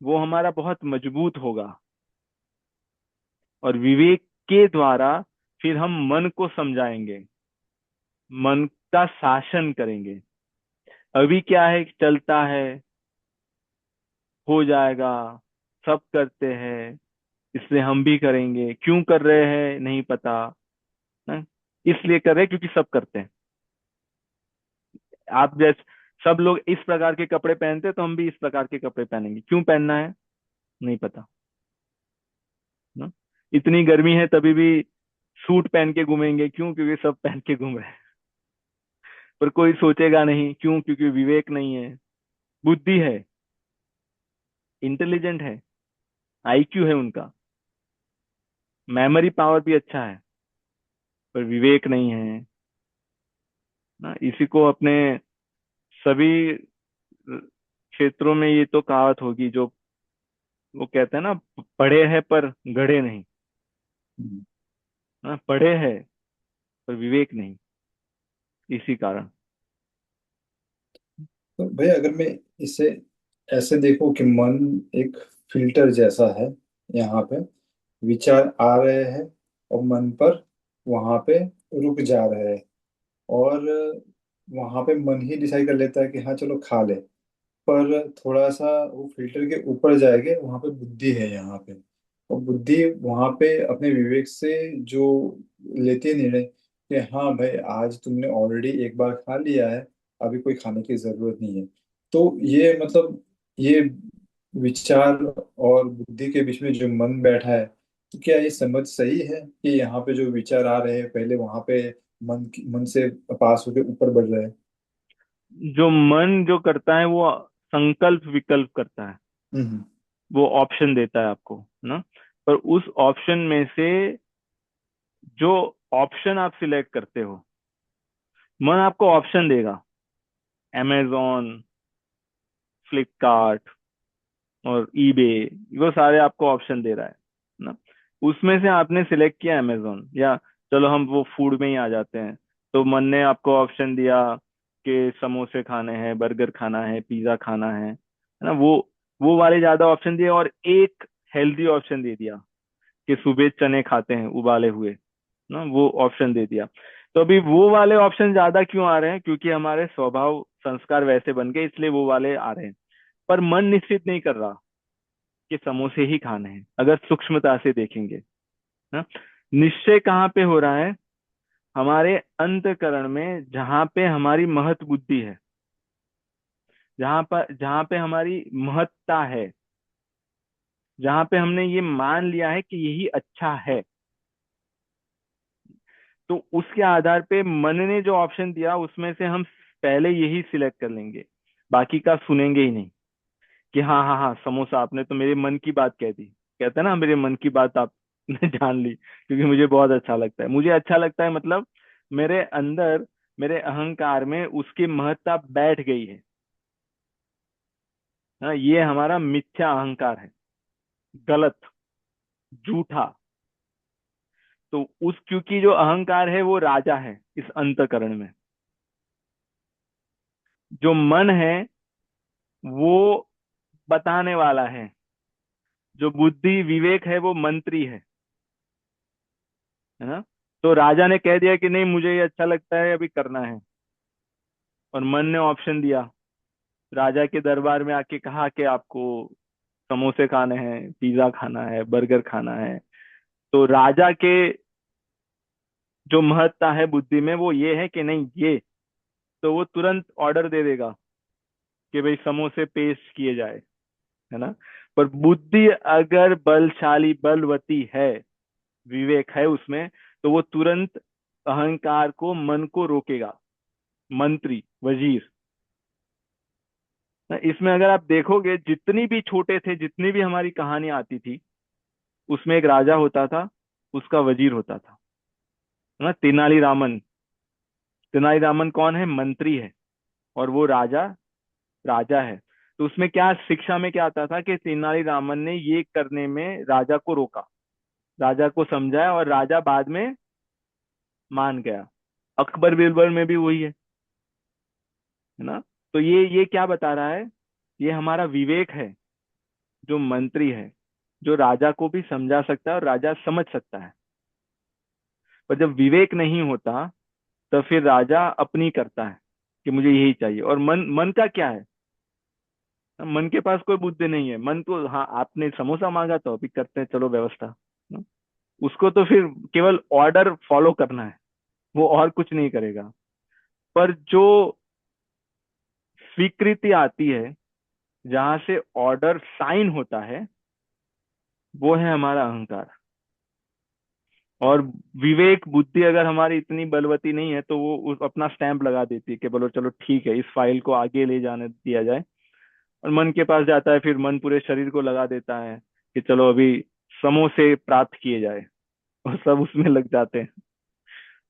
वो हमारा बहुत मजबूत होगा, और विवेक के द्वारा फिर हम मन को समझाएंगे, मन का शासन करेंगे। अभी क्या है, चलता है, हो जाएगा, सब करते हैं, इसलिए हम भी करेंगे, क्यों कर रहे हैं नहीं पता ना? इसलिए कर रहे हैं क्योंकि सब करते हैं। आप जैसे सब लोग इस प्रकार के कपड़े पहनते हैं तो हम भी इस प्रकार के कपड़े पहनेंगे, क्यों पहनना है नहीं पता ना। इतनी गर्मी है तभी भी सूट पहन के घूमेंगे, क्यों? क्योंकि सब पहन के घूम रहे हैं। पर कोई सोचेगा नहीं, क्यों? क्योंकि विवेक नहीं है, बुद्धि है, इंटेलिजेंट है, आईक्यू है उनका, मेमोरी पावर भी अच्छा है, पर विवेक नहीं है ना। इसी को अपने सभी क्षेत्रों में ये तो कहावत होगी, जो वो कहते हैं ना, पढ़े हैं पर गढ़े नहीं हम्म। ना, पढ़े हैं पर विवेक नहीं, इसी कारण। तो भैया अगर मैं इसे ऐसे देखूं कि मन एक फिल्टर जैसा है, यहाँ पे विचार आ रहे हैं और मन पर वहां पे रुक जा रहे हैं, और वहां पे मन ही डिसाइड कर लेता है कि हाँ चलो खा ले। पर थोड़ा सा वो फिल्टर के ऊपर जाएंगे, वहां पे बुद्धि है यहाँ पे, और बुद्धि वहां पे अपने विवेक से जो लेती है निर्णय कि हाँ भाई आज तुमने ऑलरेडी एक बार खा लिया है, अभी कोई खाने की जरूरत नहीं है। तो ये मतलब ये विचार और बुद्धि के बीच में जो मन बैठा है, तो क्या ये समझ सही है कि यहाँ पे जो विचार आ रहे हैं पहले वहां पे मन से पास होके ऊपर बढ़ रहे हैं? जो मन जो करता है वो संकल्प विकल्प करता है, हम्म। वो ऑप्शन देता है आपको ना। पर उस ऑप्शन में से जो ऑप्शन आप सिलेक्ट करते हो, मन आपको ऑप्शन देगा, amazon, फ्लिपकार्ट और ईबे, वो सारे आपको ऑप्शन दे रहा है ना। उसमें से आपने सिलेक्ट किया अमेजोन, या चलो हम वो फूड में ही आ जाते हैं, तो मन ने आपको ऑप्शन दिया कि समोसे खाने हैं, बर्गर खाना है, पिज्जा खाना है ना। वो वाले ज्यादा ऑप्शन दिए, और एक हेल्दी ऑप्शन दे दिया कि सुबह चने खाते हैं उबाले हुए ना, वो ऑप्शन दे दिया। तो अभी वो वाले ऑप्शन ज्यादा क्यों आ रहे हैं? क्योंकि हमारे स्वभाव संस्कार वैसे बन गए, इसलिए वो वाले आ रहे हैं। पर मन निश्चित नहीं कर रहा कि समोसे ही खाने हैं, अगर सूक्ष्मता से देखेंगे ना। निश्चय कहाँ पे हो रहा है? हमारे अंतःकरण में, जहां पे हमारी महत बुद्धि है, जहां पे हमारी महत्ता है, जहां पे हमने ये मान लिया है कि यही अच्छा है। तो उसके आधार पे मन ने जो ऑप्शन दिया उसमें से हम पहले यही सिलेक्ट कर लेंगे, बाकी का सुनेंगे ही नहीं। कि हाँ हाँ हाँ, समोसा, आपने तो मेरे मन की बात कह दी, कहते हैं ना, मेरे मन की बात आपने जान ली, क्योंकि मुझे बहुत अच्छा लगता है, मुझे अच्छा लगता है मतलब मेरे अंदर, मेरे अहंकार में उसकी महत्ता बैठ गई है। हाँ, ये हमारा मिथ्या अहंकार है, गलत, झूठा। तो उस, क्योंकि जो अहंकार है वो राजा है इस अंतकरण में, जो मन है वो बताने वाला है, जो बुद्धि विवेक है वो मंत्री है ना। तो राजा ने कह दिया कि नहीं मुझे ये अच्छा लगता है, अभी करना है, और मन ने ऑप्शन दिया, राजा के दरबार में आके कहा कि आपको समोसे खाने हैं, पिज्जा खाना है, बर्गर खाना है। तो राजा के जो महत्ता है बुद्धि में वो ये है कि नहीं ये, तो वो तुरंत ऑर्डर दे देगा कि भाई समोसे पेश किए जाए, है ना। पर बुद्धि अगर बलशाली बलवती है, विवेक है उसमें, तो वो तुरंत अहंकार को, मन को रोकेगा। मंत्री, वजीर। इसमें अगर आप देखोगे, जितनी भी छोटे थे, जितनी भी हमारी कहानी आती थी, उसमें एक राजा होता था, उसका वजीर होता था, है ना। तेनालीरामन। तेनालीरामन कौन है? मंत्री है। और वो राजा, राजा है। तो उसमें क्या शिक्षा में क्या आता था कि तेनालीरामन ने ये करने में राजा को रोका, राजा को समझाया, और राजा बाद में मान गया। अकबर बिरबल में भी वही है ना। तो ये क्या बता रहा है? ये हमारा विवेक है, जो मंत्री है, जो राजा को भी समझा सकता है और राजा समझ सकता है। पर जब विवेक नहीं होता, तो फिर राजा अपनी करता है कि मुझे यही चाहिए। और मन, मन का क्या है? मन के पास कोई बुद्धि नहीं है। मन तो, हाँ, आपने समोसा मांगा तो अभी करते हैं, चलो व्यवस्था, ना? उसको तो फिर केवल ऑर्डर फॉलो करना है, वो और कुछ नहीं करेगा। पर जो स्वीकृति आती है, जहां से ऑर्डर साइन होता है, वो है हमारा अहंकार। और विवेक बुद्धि अगर हमारी इतनी बलवती नहीं है, तो वो अपना स्टैंप लगा देती है कि बोलो चलो ठीक है, इस फाइल को आगे ले जाने दिया जाए। और मन के पास जाता है, फिर मन पूरे शरीर को लगा देता है कि चलो अभी समोसे प्राप्त किए जाए, और सब उसमें लग जाते हैं।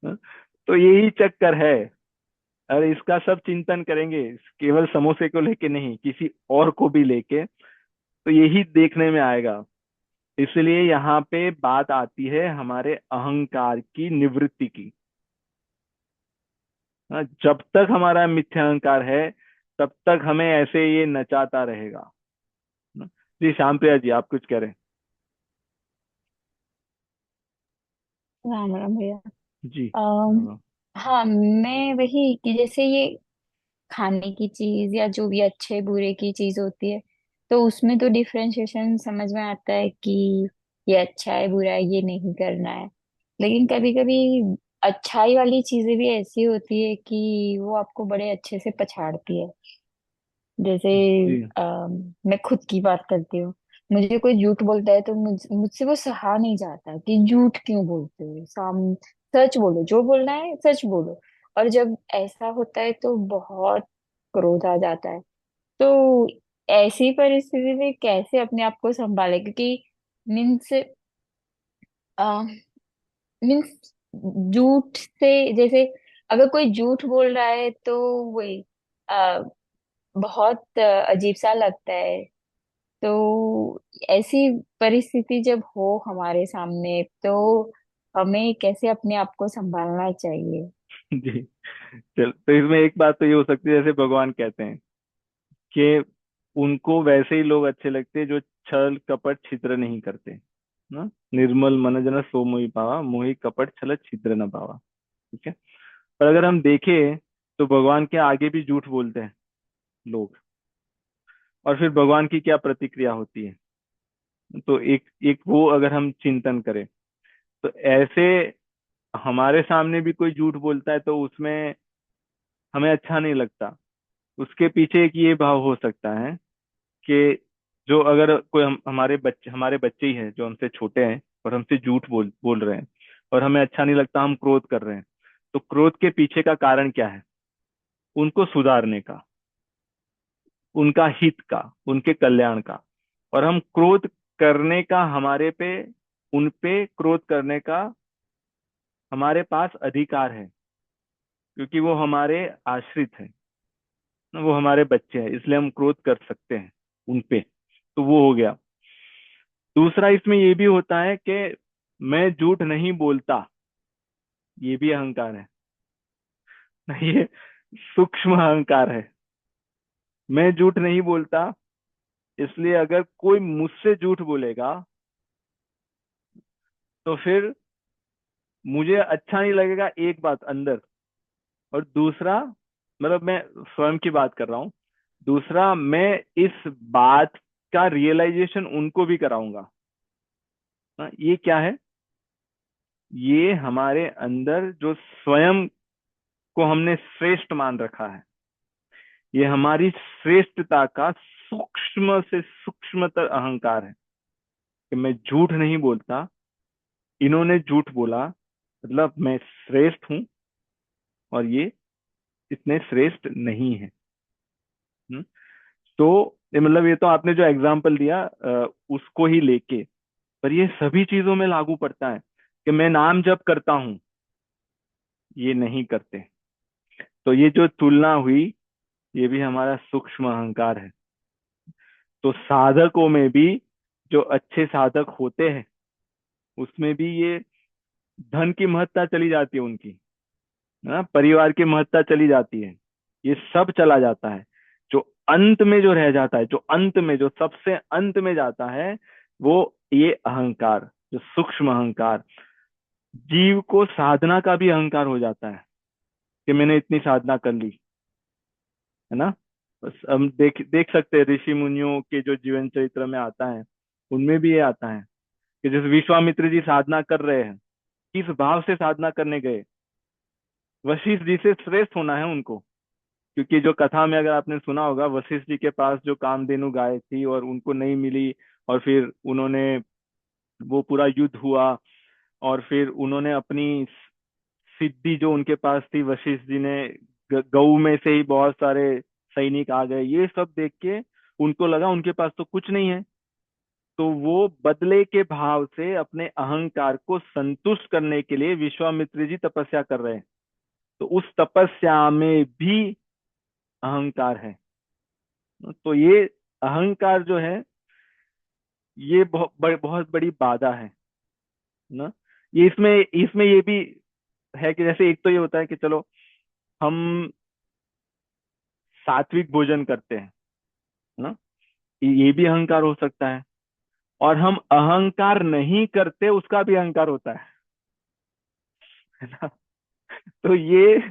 हाँ? तो यही चक्कर है। अरे इसका सब चिंतन करेंगे, केवल समोसे को लेके नहीं, किसी और को भी लेके, तो यही देखने में आएगा। इसलिए यहाँ पे बात आती है हमारे अहंकार की निवृत्ति की। हाँ, जब तक हमारा मिथ्या अहंकार है, तब तक हमें ऐसे ये नचाता रहेगा। हाँ? जी श्याम प्रिया जी, आप कुछ कह रहे हैं? राम राम भैया। जी। अम, हाँ। हाँ, मैं वही कि जैसे ये खाने की चीज या जो भी अच्छे बुरे की चीज होती है, तो उसमें तो डिफरेंशिएशन समझ में आता है कि ये अच्छा है, बुरा है, ये नहीं करना है। लेकिन कभी कभी अच्छाई वाली चीजें भी ऐसी होती है कि वो आपको बड़े अच्छे से पछाड़ती है। जैसे जी। मैं खुद की बात करती हूँ। मुझे कोई झूठ बोलता है तो मुझसे वो सहा नहीं जाता कि झूठ क्यों बोलते हो, सच बोलो, जो बोलना है सच बोलो। और जब ऐसा होता है तो बहुत क्रोध आ जाता है। तो ऐसी परिस्थिति में कैसे अपने आप को संभाले, क्योंकि मीन्स मीन्स झूठ से, जैसे अगर कोई झूठ बोल रहा है तो वही बहुत अजीब सा लगता है। तो ऐसी परिस्थिति जब हो हमारे सामने, तो हमें कैसे अपने आप को संभालना चाहिए। जी। चल, तो इसमें एक बात तो ये हो सकती है, जैसे भगवान कहते हैं कि उनको वैसे ही लोग अच्छे लगते हैं जो छल कपट छिद्र नहीं करते, ना। निर्मल मन जन सो मोहि पावा, मोहि कपट छल छिद्र न पावा। ठीक है। पर अगर हम देखें, तो भगवान के आगे भी झूठ बोलते हैं लोग, और फिर भगवान की क्या प्रतिक्रिया होती है। तो एक एक वो अगर हम चिंतन करें, तो ऐसे हमारे सामने भी कोई झूठ बोलता है, तो उसमें हमें अच्छा नहीं लगता। उसके पीछे एक ये भाव हो सकता है कि जो अगर कोई हमारे बच्चे ही हैं जो हमसे छोटे हैं, और हमसे झूठ बोल बोल रहे हैं, और हमें अच्छा नहीं लगता, हम क्रोध कर रहे हैं। तो क्रोध के पीछे का कारण क्या है? उनको सुधारने का, उनका हित का, उनके कल्याण का। और हम क्रोध करने का, हमारे पे, उन पे क्रोध करने का हमारे पास अधिकार है, क्योंकि वो हमारे आश्रित है, वो हमारे बच्चे हैं, इसलिए हम क्रोध कर सकते हैं उन पे। तो वो हो गया। दूसरा इसमें ये भी होता है कि मैं झूठ नहीं बोलता, ये भी अहंकार है। ये सूक्ष्म अहंकार है। मैं झूठ नहीं बोलता, इसलिए अगर कोई मुझसे झूठ बोलेगा, तो फिर मुझे अच्छा नहीं लगेगा, एक बात अंदर। और दूसरा, मतलब मैं स्वयं की बात कर रहा हूँ, दूसरा मैं इस बात का रियलाइजेशन उनको भी कराऊंगा। हाँ, ये क्या है? ये हमारे अंदर जो स्वयं को हमने श्रेष्ठ मान रखा है, ये हमारी श्रेष्ठता का सूक्ष्म से सूक्ष्मतर अहंकार है कि मैं झूठ नहीं बोलता, इन्होंने झूठ बोला मतलब मैं श्रेष्ठ हूं और ये इतने श्रेष्ठ नहीं है। हम्म? तो मतलब ये तो आपने जो एग्जाम्पल दिया उसको ही लेके, पर ये सभी चीजों में लागू पड़ता है कि मैं नाम जप करता हूं, ये नहीं करते। तो ये जो तुलना हुई, ये भी हमारा सूक्ष्म अहंकार है। तो साधकों में भी जो अच्छे साधक होते हैं, उसमें भी ये धन की महत्ता चली जाती है उनकी, है ना, परिवार की महत्ता चली जाती है, ये सब चला जाता है। जो अंत में जो रह जाता है, जो अंत में, जो सबसे अंत में जाता है, वो ये अहंकार, जो सूक्ष्म अहंकार। जीव को साधना का भी अहंकार हो जाता है कि मैंने इतनी साधना कर ली, है ना। बस हम देख देख सकते हैं ऋषि मुनियों के जो जीवन चरित्र में आता है, उनमें भी ये आता है कि जैसे विश्वामित्र जी साधना कर रहे हैं, किस भाव से साधना करने गए, वशिष्ठ जी से श्रेष्ठ होना है उनको। क्योंकि जो कथा में अगर आपने सुना होगा, वशिष्ठ जी के पास जो कामधेनु गाय थी और उनको नहीं मिली, और फिर उन्होंने, वो पूरा युद्ध हुआ, और फिर उन्होंने अपनी सिद्धि जो उनके पास थी, वशिष्ठ जी ने गऊ में से ही बहुत सारे सैनिक आ गए, ये सब देख के उनको लगा उनके पास तो कुछ नहीं है। तो वो बदले के भाव से अपने अहंकार को संतुष्ट करने के लिए विश्वामित्र जी तपस्या कर रहे हैं। तो उस तपस्या में भी अहंकार है। तो ये अहंकार जो है, ये बहुत बड़ी बाधा है ना। ये इसमें इसमें ये भी है कि जैसे एक तो ये होता है कि चलो हम सात्विक भोजन करते हैं, है ना, ये भी अहंकार हो सकता है। और हम अहंकार नहीं करते, उसका भी अहंकार होता है ना। तो ये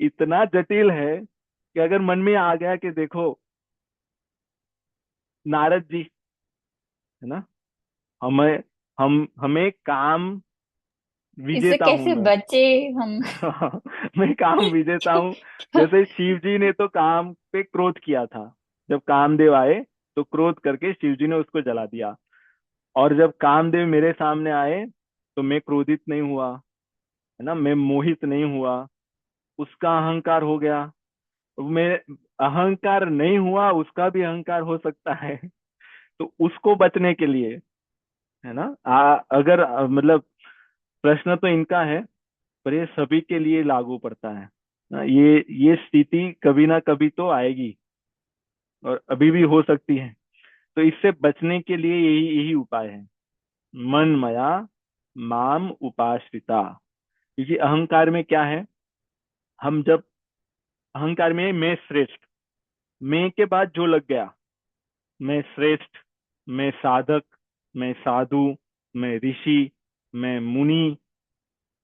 इतना जटिल है कि अगर मन में आ गया कि देखो, नारद जी, है ना, हमें हमें काम इससे विजेता हूं कैसे मैं। बचे हम? मैं काम विजेता हूँ। जैसे शिव जी ने तो काम पे क्रोध किया था, जब कामदेव आए तो क्रोध करके शिव जी ने उसको जला दिया। और जब कामदेव मेरे सामने आए तो मैं क्रोधित नहीं हुआ, है ना, मैं मोहित नहीं हुआ, उसका अहंकार हो गया। मैं अहंकार नहीं हुआ, उसका भी अहंकार हो सकता है। तो उसको बचने के लिए, है ना, अगर मतलब प्रश्न तो इनका है, पर ये सभी के लिए लागू पड़ता है ना। ये स्थिति कभी ना कभी तो आएगी, और अभी भी हो सकती है। तो इससे बचने के लिए यही यही उपाय है, मन मया माम उपाश्रिता। क्योंकि अहंकार में क्या है, हम जब अहंकार में मैं श्रेष्ठ, मैं के बाद जो लग गया, मैं श्रेष्ठ, मैं साधक, मैं साधु, मैं ऋषि, मैं मुनि,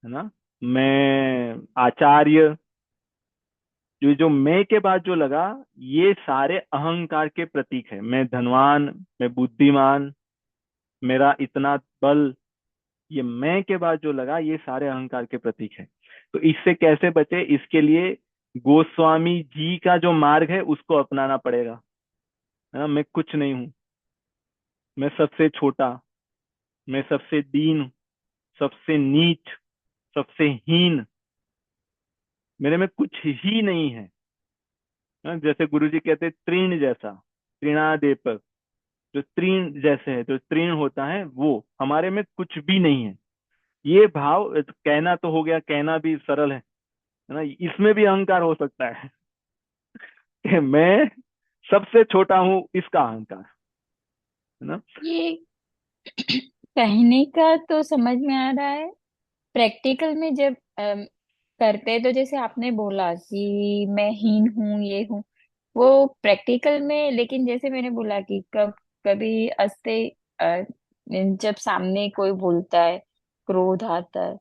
है ना, मैं आचार्य, जो जो मैं के बाद जो लगा, ये सारे अहंकार के प्रतीक है। मैं धनवान, मैं बुद्धिमान, मेरा इतना बल, ये मैं के बाद जो लगा, ये सारे अहंकार के प्रतीक है। तो इससे कैसे बचे, इसके लिए गोस्वामी जी का जो मार्ग है उसको अपनाना पड़ेगा, है ना। मैं कुछ नहीं हूँ, मैं सबसे छोटा, मैं सबसे दीन, सबसे नीच, सबसे हीन, मेरे में कुछ ही नहीं है। हाँ, जैसे गुरुजी कहते हैं तृण जैसा, तृणादेपक, जो तृण जैसे है, जो तृण होता है, वो हमारे में कुछ भी नहीं है। ये भाव कहना तो हो गया, कहना भी सरल है ना, इसमें भी अहंकार हो सकता है कि मैं सबसे छोटा हूं, इसका अहंकार, है ना। ये कहने का तो समझ में आ रहा है, प्रैक्टिकल में जब करते हैं तो जैसे आपने बोला कि मैं हीन हूँ, ये हूँ, वो प्रैक्टिकल में। लेकिन जैसे मैंने बोला कि कभी हंसते जब सामने कोई बोलता है, क्रोध आता है,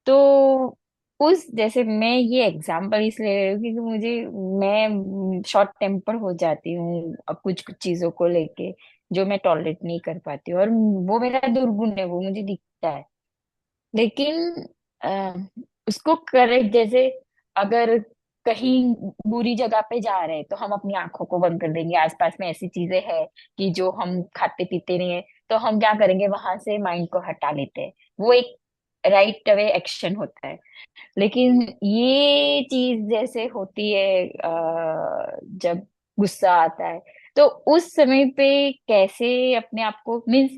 तो उस जैसे मैं ये एग्जांपल इसलिए ले रही हूँ क्योंकि मुझे, मैं शॉर्ट टेम्पर हो जाती हूँ अब कुछ कुछ चीजों को लेके, जो मैं टॉलरेट नहीं कर पाती हूँ, और वो मेरा दुर्गुण है, वो मुझे दिखता है। लेकिन अ, उसको करेक्ट, जैसे अगर कहीं बुरी जगह पे जा रहे हैं तो हम अपनी आंखों को बंद कर देंगे, आसपास में ऐसी चीजें हैं कि जो हम खाते पीते नहीं है, तो हम क्या करेंगे, वहां से माइंड को हटा लेते हैं। वो एक राइट अवे एक्शन होता है। लेकिन ये चीज जैसे होती है जब गुस्सा आता है, तो उस समय पे कैसे अपने आप को मीन्स,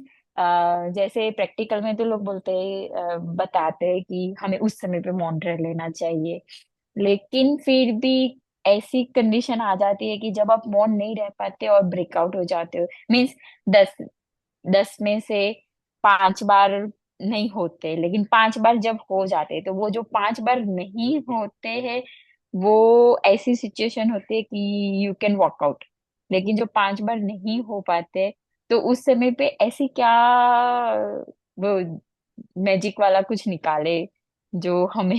जैसे प्रैक्टिकल में तो लोग बोलते हैं, बताते हैं कि हमें उस समय पे मौन रह लेना चाहिए। लेकिन फिर भी ऐसी कंडीशन आ जाती है कि जब आप मौन नहीं रह पाते और ब्रेकआउट हो जाते हो, मीन्स 10 10 में से 5 बार नहीं होते, लेकिन 5 बार जब हो जाते हैं, तो वो जो 5 बार नहीं होते हैं, वो ऐसी सिचुएशन होती है कि यू कैन वॉक आउट। लेकिन जो 5 बार नहीं हो पाते, तो उस समय पे ऐसी क्या वो मैजिक वाला कुछ निकाले जो हमें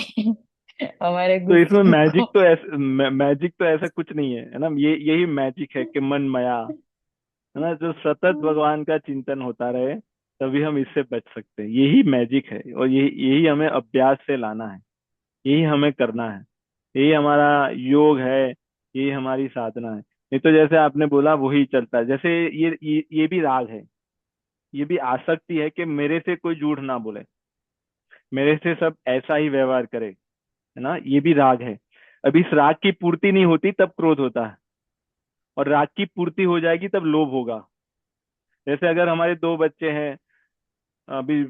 हमारे तो इसमें गुस्से को। मैजिक तो ऐसा कुछ नहीं है ना, ये यही मैजिक है कि मन माया, है ना, जो सतत भगवान का चिंतन होता रहे, तभी हम इससे बच सकते हैं। यही मैजिक है, और यही यही हमें अभ्यास से लाना है, यही हमें करना है, यही हमारा योग है, यही हमारी साधना है। नहीं तो जैसे आपने बोला वही चलता है, जैसे ये भी राग है, ये भी आसक्ति है कि मेरे से कोई झूठ ना बोले, मेरे से सब ऐसा ही व्यवहार करे, है ना, ये भी राग है। अब इस राग की पूर्ति नहीं होती तब क्रोध होता है, और राग की पूर्ति हो जाएगी तब लोभ होगा। जैसे अगर हमारे दो बच्चे हैं, अभी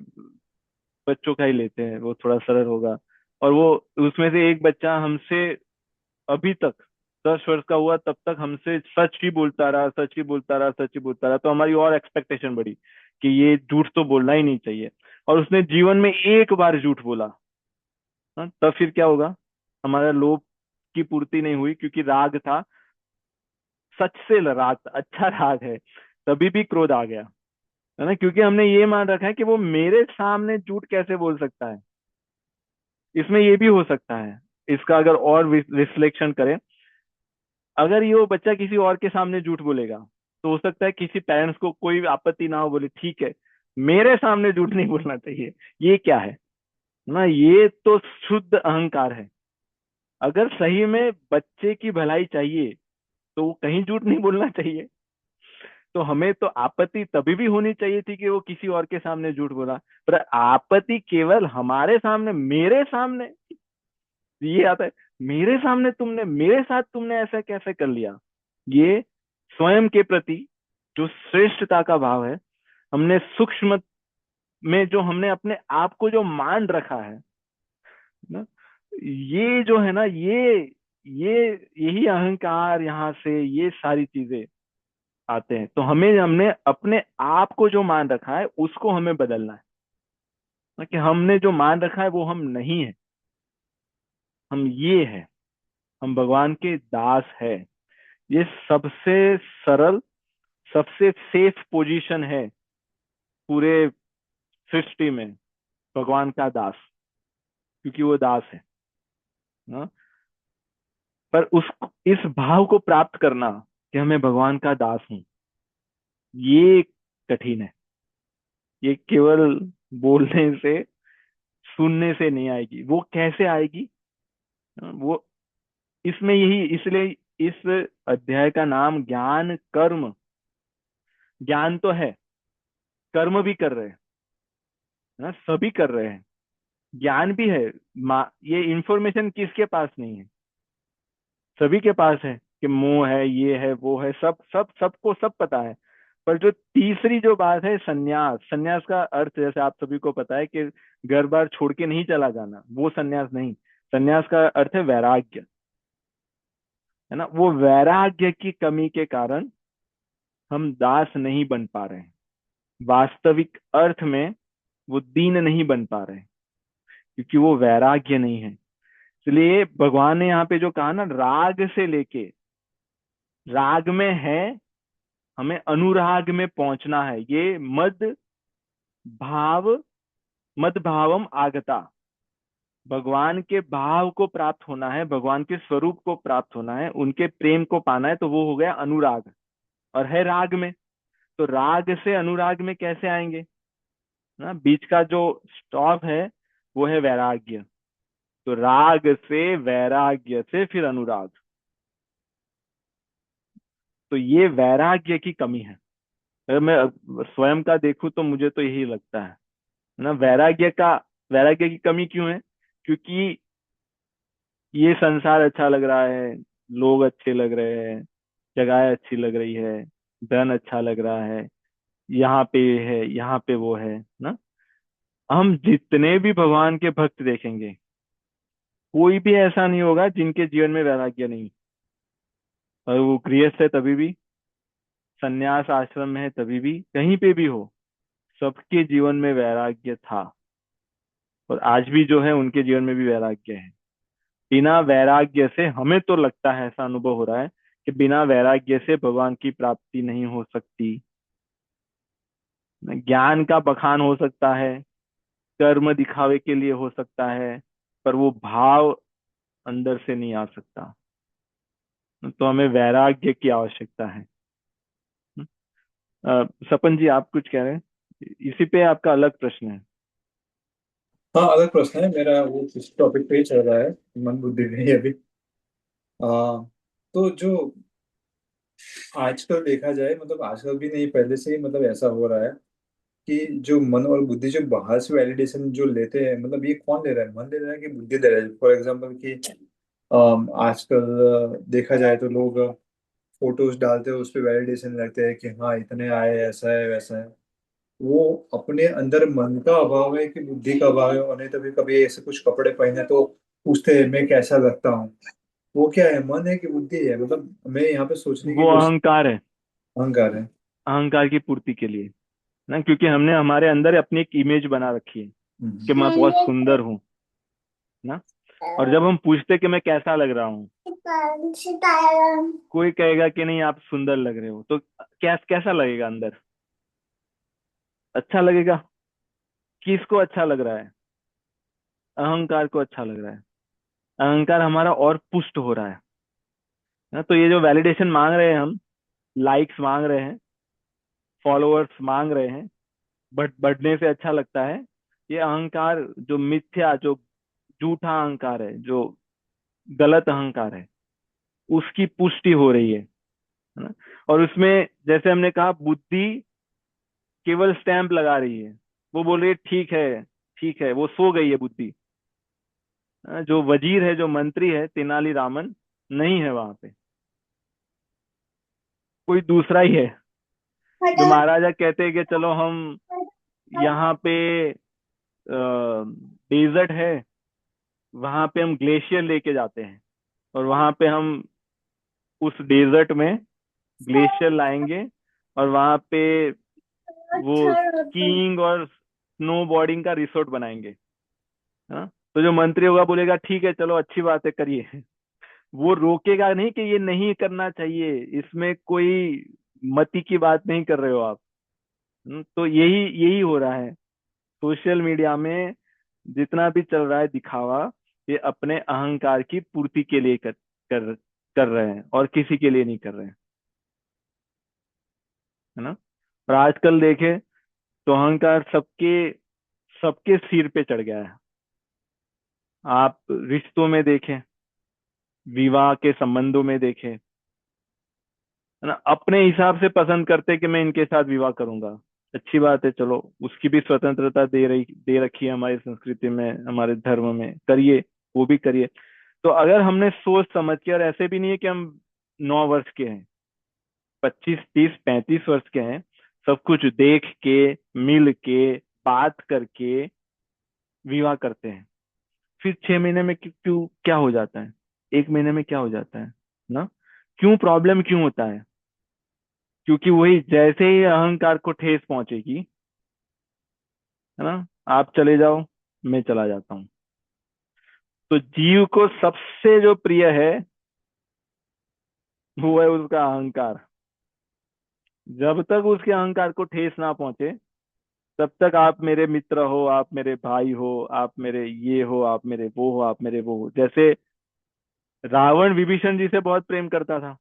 बच्चों का ही लेते हैं, वो थोड़ा सरल होगा, और वो उसमें से एक बच्चा हमसे अभी तक 10 वर्ष का हुआ तब तक हमसे सच ही बोलता रहा, सच ही बोलता रहा, सच ही बोलता रहा, तो हमारी और एक्सपेक्टेशन बढ़ी कि ये झूठ तो बोलना ही नहीं चाहिए। और उसने जीवन में एक बार झूठ बोला, हाँ, तब फिर क्या होगा, हमारा लोभ की पूर्ति नहीं हुई, क्योंकि राग था, सच से राग था, अच्छा राग है, तभी भी क्रोध आ गया, है ना, क्योंकि हमने ये मान रखा है कि वो मेरे सामने झूठ कैसे बोल सकता है। इसमें ये भी हो सकता है, इसका अगर और रिफ्लेक्शन करें, अगर ये वो बच्चा किसी और के सामने झूठ बोलेगा, तो हो सकता है किसी पेरेंट्स को कोई आपत्ति ना हो, बोले ठीक है, मेरे सामने झूठ नहीं बोलना चाहिए। ये क्या है ना, ये तो शुद्ध अहंकार है। अगर सही में बच्चे की भलाई चाहिए, तो वो कहीं झूठ नहीं बोलना चाहिए। तो हमें तो आपत्ति तभी भी होनी चाहिए थी कि वो किसी और के सामने झूठ बोला, पर आपत्ति केवल हमारे सामने, मेरे सामने, ये आता है, मेरे सामने तुमने, मेरे साथ तुमने ऐसा कैसे कर लिया। ये स्वयं के प्रति जो श्रेष्ठता का भाव है, हमने सूक्ष्म में जो हमने अपने आप को जो मान रखा है ना, ये जो है ना, ये यही अहंकार, यहाँ से ये सारी चीजें आते हैं। तो हमें, हमने अपने आप को जो मान रखा है उसको हमें बदलना है ना, कि हमने जो मान रखा है वो हम नहीं है, हम ये है, हम भगवान के दास है। ये सबसे सरल, सबसे सेफ पोजीशन है पूरे सृष्टि में, भगवान का दास, क्योंकि वो दास है ना। पर उस, इस भाव को प्राप्त करना कि हमें भगवान का दास हूं, ये कठिन है। ये केवल बोलने से, सुनने से नहीं आएगी। वो कैसे आएगी, वो इसमें यही, इसलिए इस अध्याय का नाम ज्ञान कर्म, ज्ञान तो है, कर्म भी कर रहे हैं ना, सभी कर रहे हैं, ज्ञान भी है। ये इंफॉर्मेशन किसके पास नहीं है, सभी के पास है, कि मोह है, ये है, वो है, सब सब सबको सब पता है। पर जो तीसरी जो बात है, सन्यास, सन्यास का अर्थ जैसे आप सभी को पता है कि घर बार छोड़ के नहीं चला जाना, वो सन्यास नहीं। सन्यास का अर्थ है वैराग्य, है ना। वो वैराग्य की कमी के कारण हम दास नहीं बन पा रहे हैं, वास्तविक अर्थ में वो दीन नहीं बन पा रहे हैं, क्योंकि वो वैराग्य नहीं है। इसलिए भगवान ने यहाँ पे जो कहा ना, राग से लेके, राग में है, हमें अनुराग में पहुंचना है। ये भाव, मद भावम आगता, भगवान के भाव को प्राप्त होना है, भगवान के स्वरूप को प्राप्त होना है, उनके प्रेम को पाना है, तो वो हो गया अनुराग, और है राग में। तो राग से अनुराग में कैसे आएंगे ना, बीच का जो स्टॉप है वो है वैराग्य। तो राग से वैराग्य से फिर अनुराग। तो ये वैराग्य की कमी है। अगर मैं स्वयं का देखूं तो मुझे तो यही लगता है ना। वैराग्य की कमी क्यों है? क्योंकि ये संसार अच्छा लग रहा है, लोग अच्छे लग रहे हैं, जगह अच्छी लग रही है, धन अच्छा लग रहा है, यहाँ पे है, यहाँ पे वो है ना। हम जितने भी भगवान के भक्त देखेंगे, कोई भी ऐसा नहीं होगा जिनके जीवन में वैराग्य नहीं। और वो गृहस्थ है तभी भी, संन्यास आश्रम में है तभी भी, कहीं पे भी हो, सबके जीवन में वैराग्य था। और आज भी जो है उनके जीवन में भी वैराग्य है। बिना वैराग्य से हमें तो लगता है, ऐसा अनुभव हो रहा है कि बिना वैराग्य से भगवान की प्राप्ति नहीं हो सकती। ज्ञान का बखान हो सकता है, कर्म दिखावे के लिए हो सकता है, पर वो भाव अंदर से नहीं आ सकता। तो हमें वैराग्य की आवश्यकता है। सपन जी, आप कुछ कह रहे हैं? इसी पे आपका अलग प्रश्न है। हाँ, अलग प्रश्न है मेरा, वो इस टॉपिक पे ही चल रहा है, मन बुद्धि नहीं अभी। तो जो आजकल देखा जाए, मतलब आजकल भी नहीं, पहले से ही मतलब ऐसा हो रहा है कि जो मन और बुद्धि जो बाहर से वैलिडेशन जो लेते हैं, मतलब ये कौन ले रहा है, मन ले रहा है कि बुद्धि दे रहा है? फॉर एग्जाम्पल कि आजकल देखा जाए तो लोग फोटोज डालते हैं, उस पर वैलिडेशन लगते हैं कि हाँ इतने आए, ऐसा है वैसा है। वो अपने अंदर मन का अभाव है कि बुद्धि का अभाव है? और नहीं तो फिर कभी ऐसे कुछ कपड़े पहने तो पूछते हैं मैं कैसा लगता हूँ। वो क्या है, मन है कि बुद्धि है? मतलब मैं यहाँ पे सोचने की वो कोशिश। अहंकार है। अहंकार है। अहंकार की पूर्ति के लिए ना, क्योंकि हमने हमारे अंदर अपनी एक इमेज बना रखी है कि मैं बहुत सुंदर हूँ ना। और जब हम पूछते कि मैं कैसा लग रहा हूँ, कोई कहेगा कि नहीं आप सुंदर लग रहे हो, तो कैसा लगेगा अंदर? अच्छा लगेगा? किसको अच्छा लग रहा है? अहंकार को अच्छा लग रहा है। अहंकार हमारा और पुष्ट हो रहा है ना। तो ये जो वैलिडेशन मांग रहे हैं हम, लाइक्स मांग रहे हैं, फॉलोअर्स मांग रहे हैं, बट बढ़ने से अच्छा लगता है, ये अहंकार जो मिथ्या, जो झूठा अहंकार है, जो गलत अहंकार है, उसकी पुष्टि हो रही है ना। और उसमें जैसे हमने कहा, बुद्धि केवल स्टैंप लगा रही है। वो बोल रही है ठीक है, ठीक है, वो सो गई है बुद्धि। जो वजीर है, जो मंत्री है, तेनाली रामन नहीं है वहां पे, कोई दूसरा ही है। जो महाराजा कहते हैं कि चलो हम यहाँ पे डेजर्ट है, वहां पे हम ग्लेशियर लेके जाते हैं, और वहां पे हम उस डेजर्ट में ग्लेशियर लाएंगे, और वहां पे वो स्कीइंग और स्नो बोर्डिंग का रिसोर्ट बनाएंगे। हाँ, तो जो मंत्री होगा बोलेगा ठीक है, चलो अच्छी बात है, करिए। वो रोकेगा नहीं कि ये नहीं करना चाहिए, इसमें कोई मति की बात नहीं कर रहे हो आप। तो यही यही हो रहा है सोशल मीडिया में। जितना भी चल रहा है दिखावा, ये अपने अहंकार की पूर्ति के लिए कर कर रहे हैं, और किसी के लिए नहीं कर रहे हैं, है ना। और आजकल देखे तो अहंकार सबके सबके सिर पे चढ़ गया है। आप रिश्तों में देखें, विवाह के संबंधों में देखें, है ना, अपने हिसाब से पसंद करते कि मैं इनके साथ विवाह करूंगा। अच्छी बात है, चलो, उसकी भी स्वतंत्रता दे रखी है हमारी संस्कृति में, हमारे धर्म में, करिए, वो भी करिए। तो अगर हमने सोच समझ के, और ऐसे भी नहीं है कि हम 9 वर्ष के हैं, 25, 30, 35 वर्ष के हैं, सब कुछ देख के, मिल के, बात करके विवाह करते हैं, फिर 6 महीने में क्यों क्या हो जाता है, 1 महीने में क्या हो जाता है ना? क्यों प्रॉब्लम क्यों होता है? क्योंकि वही, जैसे ही अहंकार को ठेस पहुंचेगी, है ना, आप चले जाओ, मैं चला जाता हूँ। तो जीव को सबसे जो प्रिय है, वो है उसका अहंकार। जब तक उसके अहंकार को ठेस ना पहुंचे, तब तक आप मेरे मित्र हो, आप मेरे भाई हो, आप मेरे ये हो, आप मेरे वो हो, आप मेरे वो हो। जैसे रावण विभीषण जी से बहुत प्रेम करता था,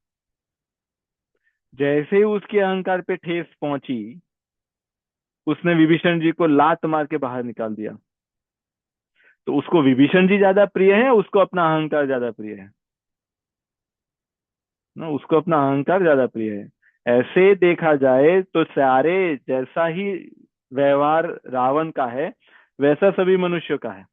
जैसे ही उसके अहंकार पे ठेस पहुंची, उसने विभीषण जी को लात मार के बाहर निकाल दिया। तो उसको विभीषण जी ज्यादा प्रिय है, उसको अपना अहंकार ज्यादा प्रिय है ना, उसको अपना अहंकार ज्यादा प्रिय है। ऐसे देखा जाए तो सारे, जैसा ही व्यवहार रावण का है वैसा सभी मनुष्यों का है।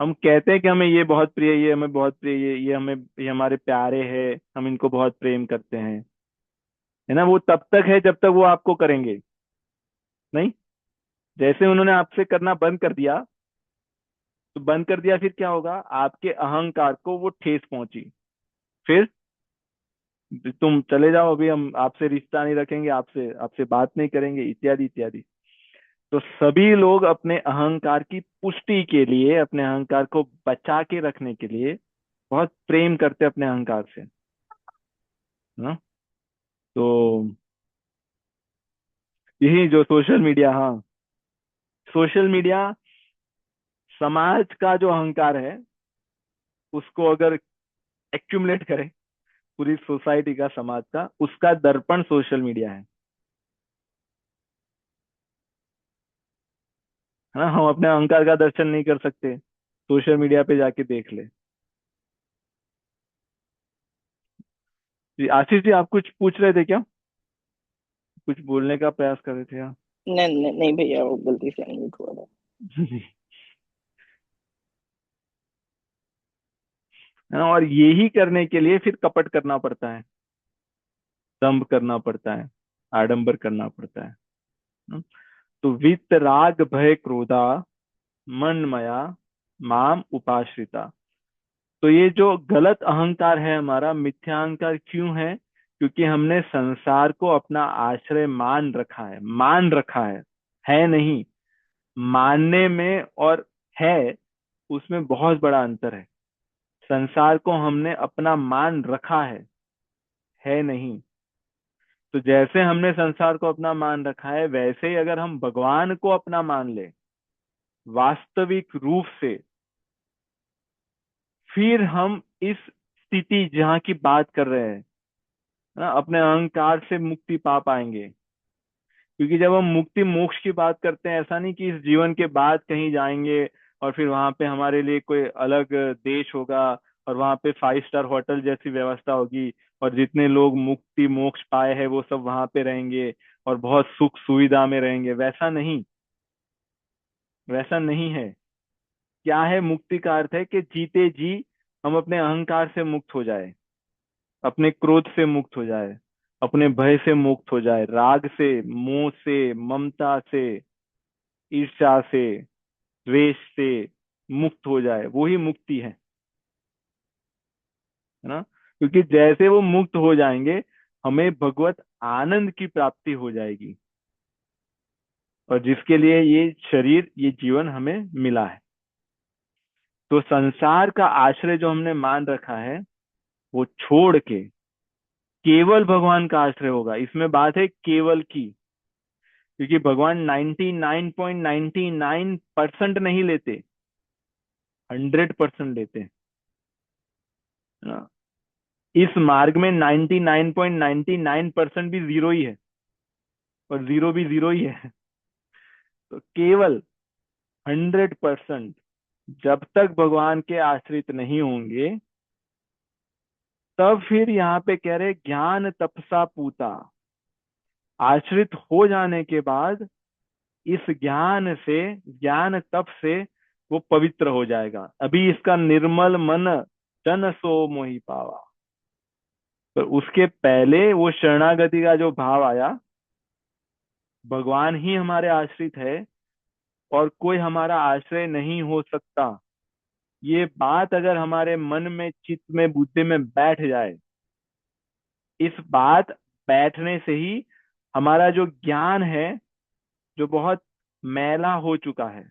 हम कहते हैं कि हमें ये बहुत प्रिय, ये हमें बहुत प्रिय, ये हमें, ये हमारे प्यारे हैं, हम इनको बहुत प्रेम करते हैं, है ना। वो तब तक है जब तक वो आपको करेंगे नहीं। जैसे उन्होंने आपसे करना बंद कर दिया, तो बंद कर दिया, फिर क्या होगा, आपके अहंकार को वो ठेस पहुंची। फिर तुम चले जाओ, अभी हम आपसे रिश्ता नहीं रखेंगे, आपसे आपसे बात नहीं करेंगे, इत्यादि इत्यादि। तो सभी लोग अपने अहंकार की पुष्टि के लिए, अपने अहंकार को बचा के रखने के लिए बहुत प्रेम करते हैं अपने अहंकार से, है ना। तो यही जो सोशल मीडिया, हाँ, सोशल मीडिया समाज का जो अहंकार है उसको अगर एक्यूमुलेट करें, पूरी सोसाइटी का, समाज का, उसका दर्पण सोशल मीडिया है ना। हम अपने अहंकार का दर्शन नहीं कर सकते, सोशल मीडिया पे जाके देख ले। जी आशीष जी, आप कुछ पूछ रहे थे क्या, कुछ बोलने का प्रयास कर रहे थे आप? नहीं नहीं नहीं भैया, वो गलती से अनम्यूट हुआ था। है ना, और यही करने के लिए फिर कपट करना पड़ता है, दंभ करना पड़ता है, आडंबर करना पड़ता है। हम्म। तो वित्त राग भय क्रोधा मन मया माम उपाश्रिता। तो ये जो गलत अहंकार है हमारा, मिथ्या अहंकार क्यों है? क्योंकि हमने संसार को अपना आश्रय मान रखा है, मान रखा है नहीं। मानने में और है, उसमें बहुत बड़ा अंतर है। संसार को हमने अपना मान रखा है नहीं। तो जैसे हमने संसार को अपना मान रखा है, वैसे ही अगर हम भगवान को अपना मान ले वास्तविक रूप से, फिर हम इस स्थिति जहाँ की बात कर रहे हैं ना, अपने अहंकार से मुक्ति पा पाएंगे। क्योंकि जब हम मुक्ति मोक्ष की बात करते हैं, ऐसा नहीं कि इस जीवन के बाद कहीं जाएंगे और फिर वहां पे हमारे लिए कोई अलग देश होगा और वहां पे 5 स्टार होटल जैसी व्यवस्था होगी और जितने लोग मुक्ति मोक्ष पाए हैं वो सब वहां पे रहेंगे और बहुत सुख सुविधा में रहेंगे। वैसा नहीं, वैसा नहीं है। क्या है मुक्ति का अर्थ? है कि जीते जी हम अपने अहंकार से मुक्त हो जाए, अपने क्रोध से मुक्त हो जाए, अपने भय से मुक्त हो जाए, राग से, मोह से, ममता से, ईर्ष्या से, द्वेष से मुक्त हो जाए, वो ही मुक्ति है ना। क्योंकि जैसे वो मुक्त हो जाएंगे, हमें भगवत आनंद की प्राप्ति हो जाएगी, और जिसके लिए ये शरीर, ये जीवन हमें मिला है। तो संसार का आश्रय जो हमने मान रखा है वो छोड़ के केवल भगवान का आश्रय होगा। इसमें बात है केवल की, क्योंकि भगवान 99.99% नहीं लेते, 100% लेते हैं, है ना। इस मार्ग में 99.99% भी जीरो ही है, और जीरो भी जीरो ही है। तो केवल 100% जब तक भगवान के आश्रित नहीं होंगे, तब फिर यहाँ पे कह रहे ज्ञान तपसा पूता। आश्रित हो जाने के बाद इस ज्ञान से, ज्ञान तप से वो पवित्र हो जाएगा। अभी इसका निर्मल मन जन सो मोहि पावा। तो उसके पहले वो शरणागति का जो भाव आया, भगवान ही हमारे आश्रित है और कोई हमारा आश्रय नहीं हो सकता, ये बात अगर हमारे मन में, चित्त में, बुद्धि में बैठ जाए, इस बात बैठने से ही हमारा जो ज्ञान है, जो बहुत मैला हो चुका है,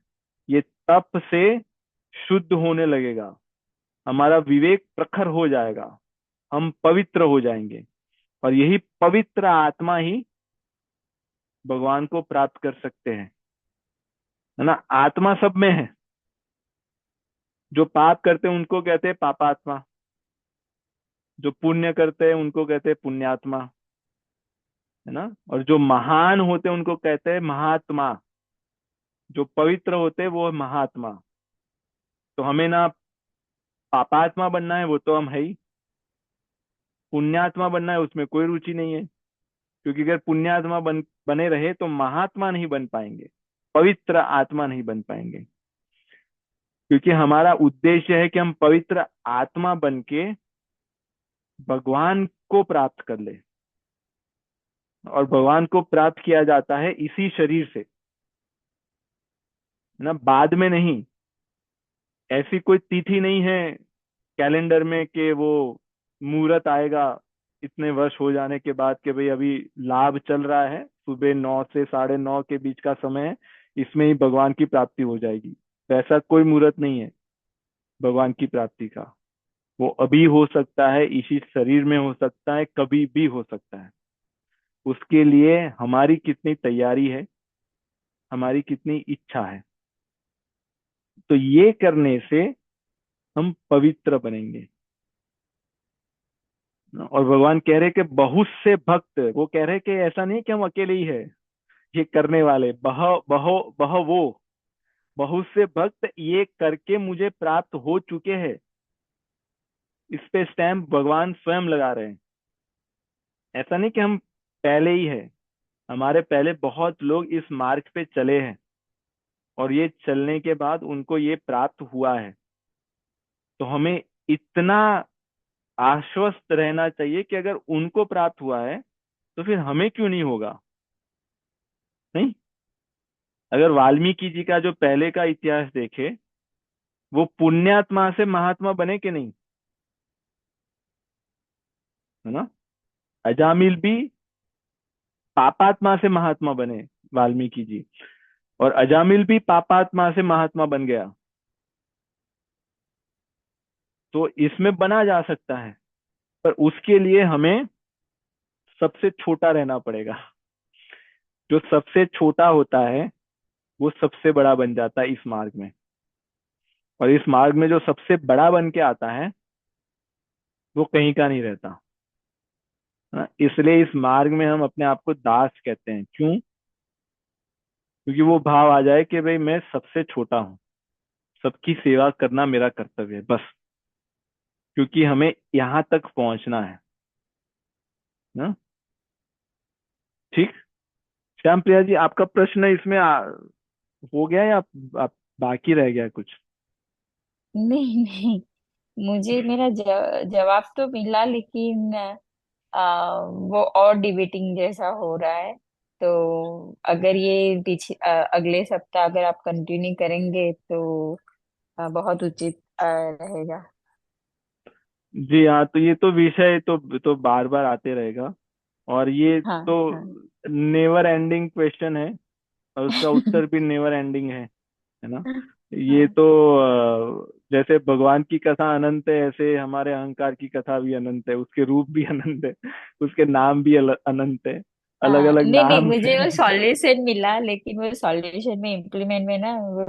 ये तप से शुद्ध होने लगेगा। हमारा विवेक प्रखर हो जाएगा, हम पवित्र हो जाएंगे। और यही पवित्र आत्मा ही भगवान को प्राप्त कर सकते हैं, है ना। आत्मा सब में है। जो पाप करते हैं उनको कहते हैं पापात्मा, जो पुण्य करते हैं उनको कहते हैं पुण्यात्मा, है ना। और जो महान होते हैं उनको कहते हैं महात्मा। जो पवित्र होते हैं वो है महात्मा। तो हमें ना पापात्मा बनना है, वो तो हम है ही। पुण्यात्मा बनना है, उसमें कोई रुचि नहीं है, क्योंकि अगर पुण्यात्मा बने रहे तो महात्मा नहीं बन पाएंगे, पवित्र आत्मा नहीं बन पाएंगे। क्योंकि हमारा उद्देश्य है कि हम पवित्र आत्मा बन के भगवान को प्राप्त कर ले। और भगवान को प्राप्त किया जाता है इसी शरीर से, है ना, बाद में नहीं। ऐसी कोई तिथि नहीं है कैलेंडर में कि वो मुहूर्त आएगा इतने वर्ष हो जाने के बाद कि भाई अभी लाभ चल रहा है, सुबह 9 से 9:30 के बीच का समय है, इसमें ही भगवान की प्राप्ति हो जाएगी। तो ऐसा कोई मुहूर्त नहीं है भगवान की प्राप्ति का। वो अभी हो सकता है, इसी शरीर में हो सकता है, कभी भी हो सकता है। उसके लिए हमारी कितनी तैयारी है, हमारी कितनी इच्छा है। तो ये करने से हम पवित्र बनेंगे। और भगवान कह रहे कि बहुत से भक्त, वो कह रहे कि ऐसा नहीं कि हम अकेले ही है ये करने वाले, बह बहो बह वो बहुत से भक्त ये करके मुझे प्राप्त हो चुके हैं। इस पे स्टैम्प भगवान स्वयं लगा रहे हैं। ऐसा नहीं कि हम पहले ही है, हमारे पहले बहुत लोग इस मार्ग पे चले हैं और ये चलने के बाद उनको ये प्राप्त हुआ है। तो हमें इतना आश्वस्त रहना चाहिए कि अगर उनको प्राप्त हुआ है तो फिर हमें क्यों नहीं होगा। नहीं, अगर वाल्मीकि जी का जो पहले का इतिहास देखे, वो पुण्यात्मा से महात्मा बने कि नहीं, है ना। अजामिल भी पापात्मा से महात्मा बने, वाल्मीकि जी। और अजामिल भी पापात्मा से महात्मा बन गया। तो इसमें बना जा सकता है, पर उसके लिए हमें सबसे छोटा रहना पड़ेगा। जो सबसे छोटा होता है वो सबसे बड़ा बन जाता है इस मार्ग में। और इस मार्ग में जो सबसे बड़ा बन के आता है वो कहीं का नहीं रहता, है ना? इसलिए इस मार्ग में हम अपने आप को दास कहते हैं। क्यों? क्योंकि वो भाव आ जाए कि भाई मैं सबसे छोटा हूँ, सबकी सेवा करना मेरा कर्तव्य है बस। क्योंकि हमें यहाँ तक पहुंचना है ना। ठीक। श्याम प्रिया जी, आपका प्रश्न इसमें हो गया या आप बाकी रह गया कुछ? नहीं नहीं, मुझे मेरा जवाब तो मिला, लेकिन वो और डिबेटिंग जैसा हो रहा है। तो अगर ये पीछे अगले सप्ताह अगर आप कंटिन्यू करेंगे तो बहुत उचित रहेगा। जी हाँ, तो ये तो विषय तो बार बार आते रहेगा। और ये हाँ तो हाँ। नेवर एंडिंग क्वेश्चन है, और उसका उत्तर भी नेवर एंडिंग है ना। ये हाँ तो जैसे भगवान की कथा अनंत है, ऐसे हमारे अहंकार की कथा भी अनंत है, उसके रूप भी अनंत है, उसके नाम भी अनंत है, अलग हाँ। अलग नहीं नहीं, नाम मुझे से। वो सॉल्यूशन मिला, लेकिन वो सॉल्यूशन में इम्प्लीमेंट में ना वो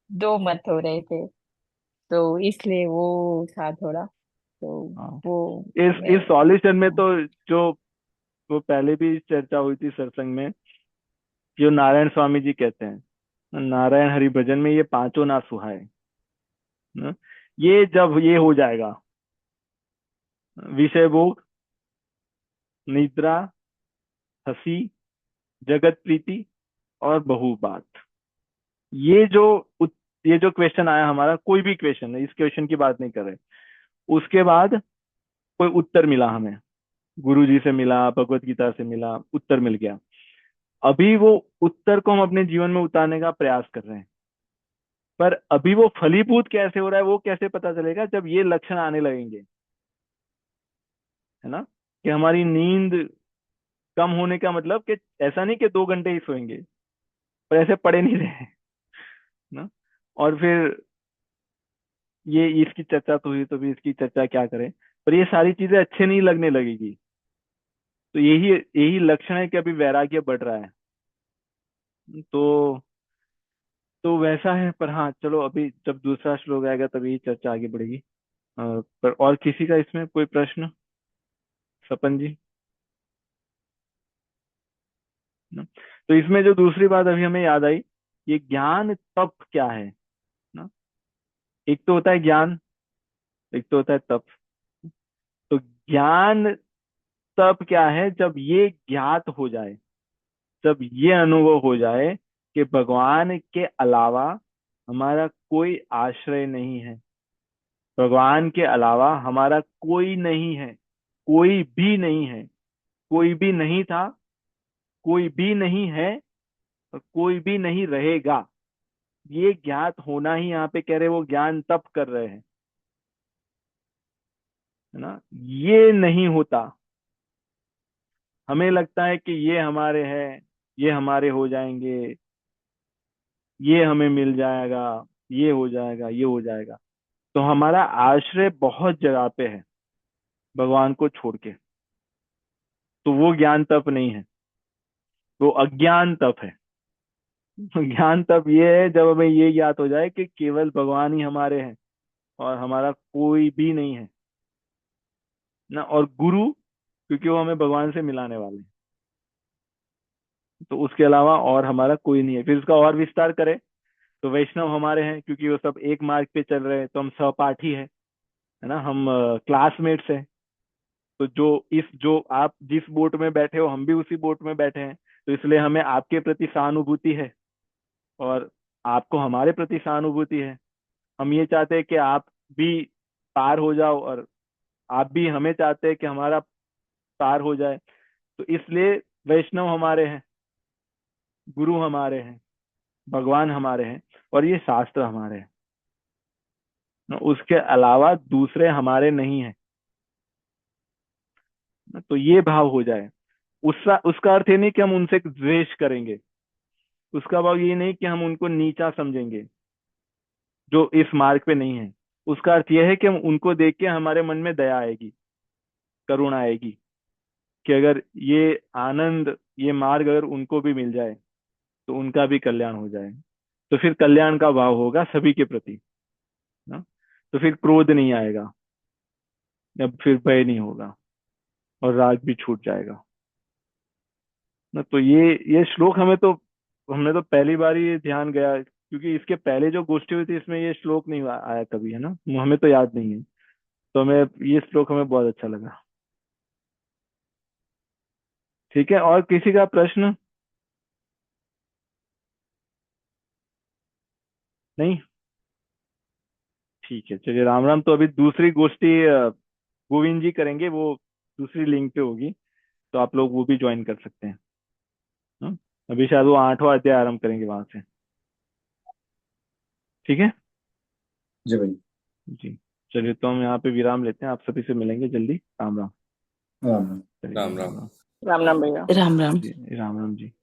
दो मत हो रहे थे, तो इसलिए वो था थोड़ा। तो हाँ, वो इस मैं, सॉल्यूशन में हाँ तो जो वो पहले भी चर्चा हुई थी सत्संग में, जो नारायण स्वामी जी कहते हैं, नारायण हरि भजन में ये पांचों ना सुहाए ना। ये जब ये हो जाएगा, विषय भोग, निद्रा, हंसी, जगत प्रीति और बहुबात, ये जो ये जो क्वेश्चन आया हमारा, कोई भी क्वेश्चन है, इस क्वेश्चन की बात नहीं कर रहे, उसके बाद कोई उत्तर मिला हमें, गुरु जी से मिला, भगवत गीता से मिला, उत्तर मिल गया। अभी वो उत्तर को हम अपने जीवन में उतारने का प्रयास कर रहे हैं। पर अभी वो फलीभूत कैसे हो रहा है वो कैसे पता चलेगा? जब ये लक्षण आने लगेंगे, है ना। कि हमारी नींद कम होने का मतलब कि ऐसा नहीं कि 2 घंटे ही सोएंगे, पर ऐसे पड़े नहीं रहे ना। और फिर ये इसकी चर्चा तो हुई, तो भी इसकी चर्चा क्या करें। पर ये सारी चीजें अच्छे नहीं लगने लगेगी। तो यही यही लक्षण है कि अभी वैराग्य बढ़ रहा है। तो वैसा है। पर हाँ चलो, अभी जब दूसरा श्लोक आएगा तभी चर्चा आगे बढ़ेगी। पर और किसी का इसमें कोई प्रश्न? सपन जी ना? तो इसमें जो दूसरी बात अभी हमें याद आई ये ज्ञान तप क्या है ना। एक तो होता है ज्ञान, एक तो होता है तप। तो ज्ञान तप क्या है, जब ये ज्ञात हो जाए, जब ये अनुभव हो जाए कि भगवान के अलावा हमारा कोई आश्रय नहीं है, भगवान के अलावा हमारा कोई नहीं है, कोई भी नहीं है, कोई भी नहीं था, कोई भी नहीं है, और कोई भी नहीं रहेगा। ये ज्ञात होना ही यहाँ पे कह रहे वो ज्ञान तप कर रहे हैं, है ना। ये नहीं होता, हमें लगता है कि ये हमारे हैं, ये हमारे हो जाएंगे, ये हमें मिल जाएगा, ये हो जाएगा, ये हो जाएगा। तो हमारा आश्रय बहुत जगह पे है भगवान को छोड़ के। तो वो ज्ञान तप नहीं है, वो अज्ञान तप है। ज्ञान तप ये है जब हमें ये ज्ञात हो जाए कि केवल भगवान ही हमारे हैं और हमारा कोई भी नहीं है ना। और गुरु, क्योंकि वो हमें भगवान से मिलाने वाले हैं, तो उसके अलावा और हमारा कोई नहीं है। फिर इसका और विस्तार करें तो वैष्णव हमारे हैं, क्योंकि वो सब एक मार्ग पे चल रहे हैं, तो हम सहपाठी है ना, हम क्लासमेट्स हैं। तो जो आप जिस बोट में बैठे हो हम भी उसी बोट में बैठे हैं, तो इसलिए हमें आपके प्रति सहानुभूति है और आपको हमारे प्रति सहानुभूति है। हम ये चाहते हैं कि आप भी पार हो जाओ और आप भी हमें चाहते हैं कि हमारा पार हो जाए। तो इसलिए वैष्णव हमारे हैं, गुरु हमारे हैं, भगवान हमारे हैं, और ये शास्त्र हमारे हैं। उसके अलावा दूसरे हमारे नहीं है। तो ये भाव हो जाए, उसका उसका अर्थ ये नहीं कि हम उनसे द्वेष करेंगे, उसका भाव ये नहीं कि हम उनको नीचा समझेंगे जो इस मार्ग पे नहीं है। उसका अर्थ यह है कि हम उनको देख के हमारे मन में दया आएगी, करुणा आएगी, कि अगर ये आनंद, ये मार्ग अगर उनको भी मिल जाए तो उनका भी कल्याण हो जाए। तो फिर कल्याण का भाव होगा सभी के प्रति ना। तो फिर क्रोध नहीं आएगा, अब फिर भय नहीं होगा, और राग भी छूट जाएगा ना। तो ये श्लोक हमने तो पहली बार ही ये ध्यान गया, क्योंकि इसके पहले जो गोष्ठी हुई थी इसमें ये श्लोक नहीं आया कभी, है ना, हमें तो याद नहीं है। तो हमें ये श्लोक हमें बहुत अच्छा लगा। ठीक है, और किसी का प्रश्न? नहीं, ठीक है, चलिए राम राम। तो अभी दूसरी गोष्ठी गोविंद जी करेंगे, वो दूसरी लिंक पे होगी, तो आप लोग वो भी ज्वाइन कर सकते हैं। हाँ? अभी शायद वो 8वां अध्याय आरंभ करेंगे वहां से। ठीक है जी भाई। जी। चलिए, तो हम यहाँ पे विराम लेते हैं, आप सभी से मिलेंगे जल्दी। राम राम। हाँ। चलिए, राम राम राम। राम। राम राम भैया। राम राम। जी, राम राम जी।